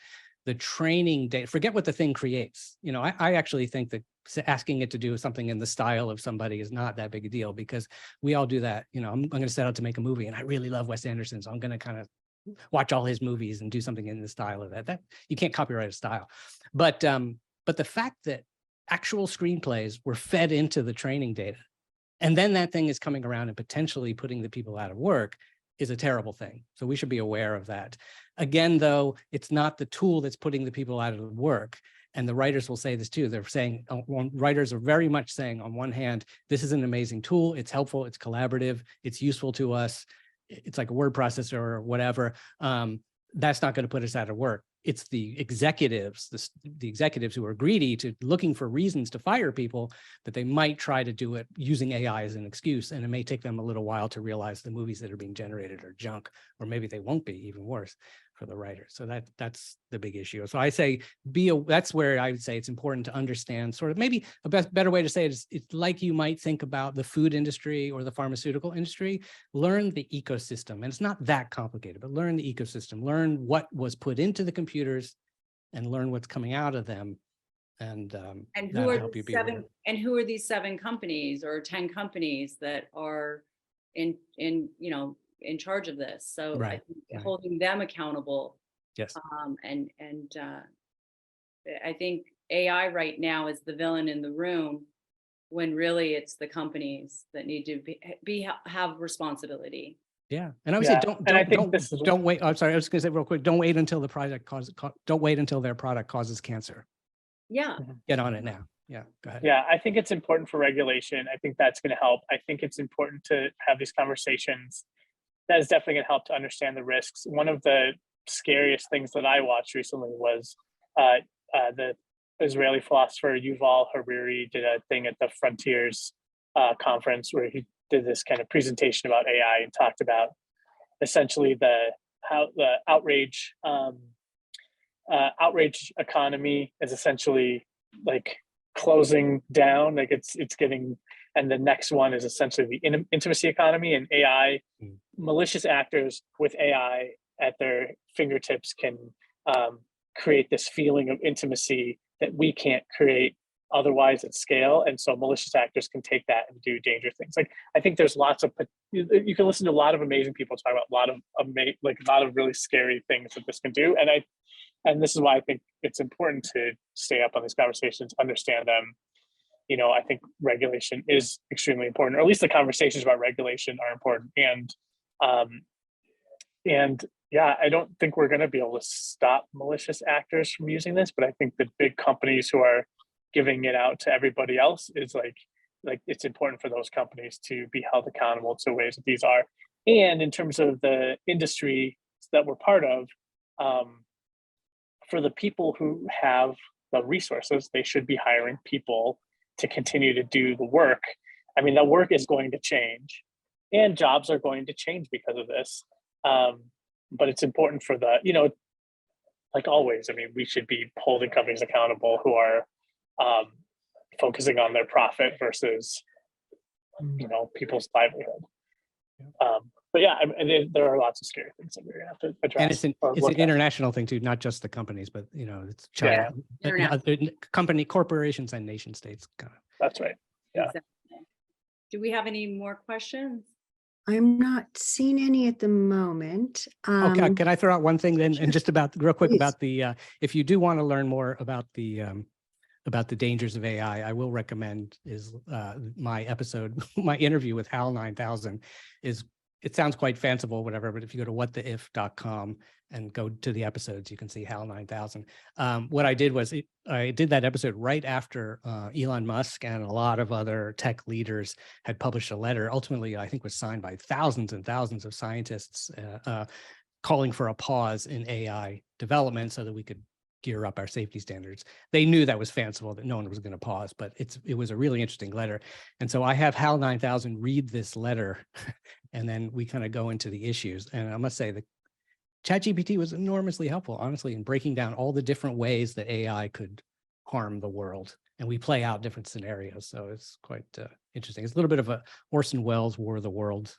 Speaker 2: the training data. Forget what the thing creates. I actually think that asking it to do something in the style of somebody is not that big a deal, because we all do that. I'm going to set out to make a movie and I really love Wes Anderson, so I'm going to kind of watch all his movies and do something in the style of that you can't copyright a style. But the fact that actual screenplays were fed into the training data, and then that thing is coming around and potentially putting the people out of work, is a terrible thing. So we should be aware of that. Again, though, it's not the tool that's putting the people out of work. And the writers will say this too. They're saying, writers are very much saying, on one hand, this is an amazing tool. It's helpful. It's collaborative. It's useful to us. It's like a word processor or whatever. That's not going to put us out of work. It's the executives, the executives who are greedy to looking for reasons to fire people, that they might try to do it using AI as an excuse. And it may take them a little while to realize the movies that are being generated are junk, or maybe they won't be, even worse. for the writer. So that's the big issue. So I say that's where I would say it's important to understand sort of maybe a better way to say it is it's like you might think about the food industry or the pharmaceutical industry. Learn the ecosystem, and it's not that complicated, but learn the ecosystem, learn what was put into the computers and learn what's coming out of them. And
Speaker 1: who are the seven, and who are these 7 companies or 10 companies that are in charge of this? So I think holding them accountable.
Speaker 2: Yes.
Speaker 1: I think AI right now is the villain in the room, when really it's the companies that need to have responsibility.
Speaker 2: Yeah, and I would say don't wait. I'm sorry, I was going to say real quick. Don't wait until don't wait until their product causes cancer.
Speaker 1: Yeah.
Speaker 2: Get on it now. Yeah, go ahead.
Speaker 3: Yeah, I think it's important for regulation. I think that's going to help. I think it's important to have these conversations. That is definitely going to help to understand the risks. One of the scariest things that I watched recently was the Israeli philosopher Yuval Harari did a thing at the Frontiers conference where he did this kind of presentation about AI and talked about essentially how the outrage economy is essentially like closing down, like it's getting, and the next one is essentially the intimacy economy, and AI. Malicious actors with AI at their fingertips can create this feeling of intimacy that we can't create otherwise at scale. And so malicious actors can take that and do dangerous things. Like, I think there's lots of, you can listen to a lot of amazing people talk about a lot of really scary things that this can do. And this is why I think it's important to stay up on these conversations, understand them. I think regulation is extremely important, or at least the conversations about regulation are important. And yeah, I don't think we're going to be able to stop malicious actors from using this, but I think the big companies who are giving it out to everybody else is like it's important for those companies to be held accountable to ways that these are. And in terms of the industry that we're part of, for the people who have the resources, they should be hiring people to continue to do the work. I mean, the work is going to change and jobs are going to change because of this. But it's important for like always, I mean, we should be holding companies accountable who are focusing on their profit versus, people's livelihood. But yeah, there are lots of scary things that we're gonna have to address.
Speaker 2: And it's an international thing too, not just the companies, but it's China, corporations and nation states. Kind of.
Speaker 3: That's right. Yeah.
Speaker 1: Exactly. Do we have any more questions?
Speaker 4: I'm not seeing any at the moment.
Speaker 2: Okay, can I throw out one thing then, and just real quick
Speaker 4: Please.
Speaker 2: about the if you do want to learn more about the dangers of AI, I will recommend is my interview with HAL 9000 is. It sounds quite fanciful, whatever, but if you go to whattheif.com and go to the episodes, you can see HAL 9000. What I did was I did that episode right after Elon Musk and a lot of other tech leaders had published a letter, ultimately, I think was signed by thousands and thousands of scientists calling for a pause in AI development so that we could gear up our safety standards. They knew that was fanciful, that no one was going to pause, but it was a really interesting letter. And so I have HAL 9000 read this letter and then we kind of go into the issues. And I must say that Chat GPT was enormously helpful, honestly, in breaking down all the different ways that AI could harm the world. And we play out different scenarios. So it's quite interesting. It's a little bit of a Orson Welles War of the Worlds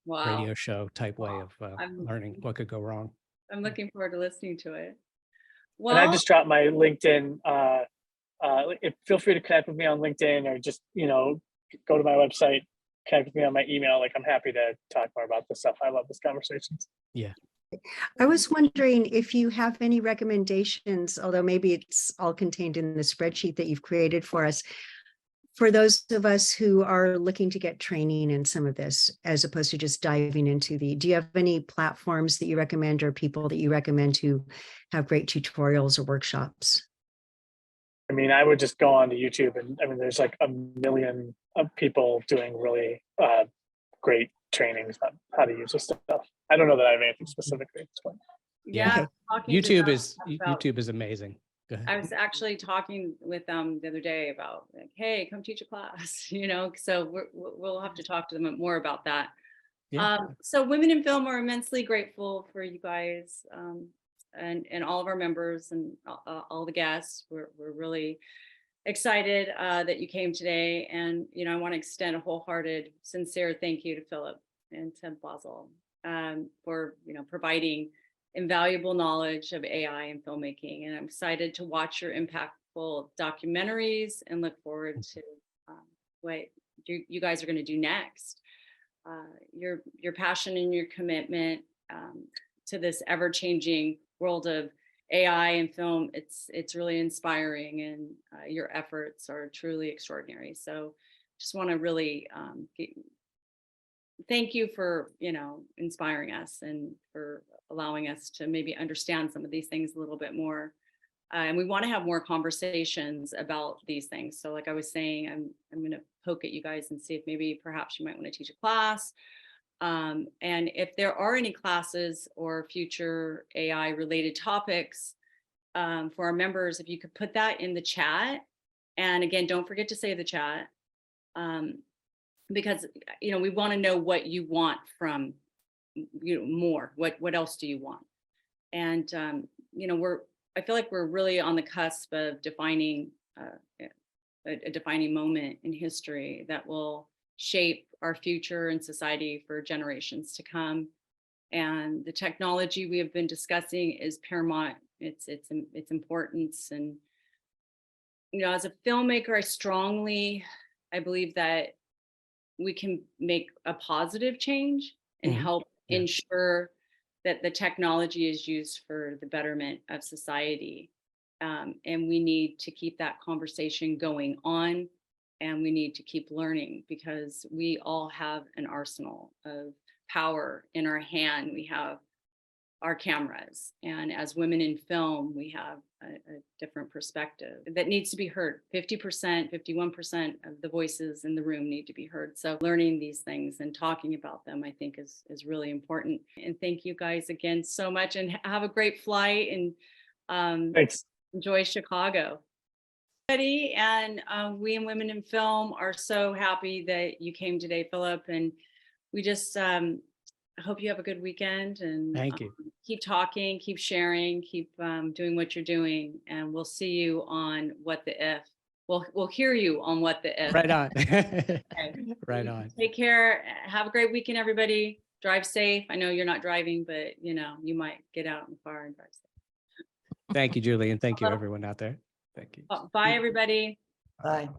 Speaker 2: radio show type way of learning what could go wrong.
Speaker 1: I'm looking forward to listening to it.
Speaker 3: Well, and I just dropped my LinkedIn. Feel free to connect with me on LinkedIn, or just go to my website, connect with me on my email. Like, I'm happy to talk more about this stuff. I love this conversations.
Speaker 2: Yeah.
Speaker 4: I was wondering if you have any recommendations, although maybe it's all contained in the spreadsheet that you've created for us, for those of us who are looking to get training in some of this, as opposed to just diving into do you have any platforms that you recommend or people that you recommend who have great tutorials or workshops?
Speaker 3: I mean, I would just go on to YouTube, and there's like a million of people doing really great trainings on how to use this stuff. I don't know that I have anything specifically at this point.
Speaker 1: Yeah.
Speaker 2: YouTube is amazing.
Speaker 1: I was actually talking with them the other day about like, hey, come teach a class, so we'll have to talk to them more about that. Yeah. So Women in Film are immensely grateful for you guys and all of our members and all the guests. We're really excited that you came today. And, I want to extend a wholehearted, sincere thank you to Philip and to Basil for, providing invaluable knowledge of AI and filmmaking. And I'm excited to watch your impactful documentaries and look forward to what you guys are going to do next. Your passion and your commitment to this ever-changing world of AI and film, it's really inspiring, and your efforts are truly extraordinary. So just want to really thank you for, inspiring us and for allowing us to maybe understand some of these things a little bit more. And we want to have more conversations about these things. So like I was saying, I'm going to poke at you guys and see if maybe perhaps you might want to teach a class. And if there are any classes or future AI related topics for our members, if you could put that in the chat. And again, don't forget to save the chat because, we want to know what you want from, more, what else do you want? And, I feel like we're really on the cusp of defining a defining moment in history that will shape our future and society for generations to come. And the technology we have been discussing is paramount. Its importance. And as a filmmaker, I believe that we can make a positive change and help ensure that the technology is used for the betterment of society. And we need to keep that conversation going on, and we need to keep learning because we all have an arsenal of power in our hand. We have our cameras, and as women in film, we have a different perspective that needs to be heard. 50%, 51% of the voices in the room need to be heard. So learning these things and talking about them, I think is really important. And thank you guys again so much, and have a great flight, and
Speaker 3: Thanks.
Speaker 1: enjoy Chicago. And we in Women in Film are so happy that you came today, Philip, and we just I hope you have a good weekend, and
Speaker 2: Thank you.
Speaker 1: Keep talking, keep sharing, keep doing what you're doing, and we'll see you on What the If. We'll hear you on What the If.
Speaker 2: Right on.
Speaker 1: Okay.
Speaker 2: Right on.
Speaker 1: Take care. Have a great weekend, everybody. Drive safe. I know you're not driving, but you might get out in the car and drive safe.
Speaker 2: Thank you, Julie, and thank you everyone out there. Thank you.
Speaker 1: Bye, everybody.
Speaker 8: Bye.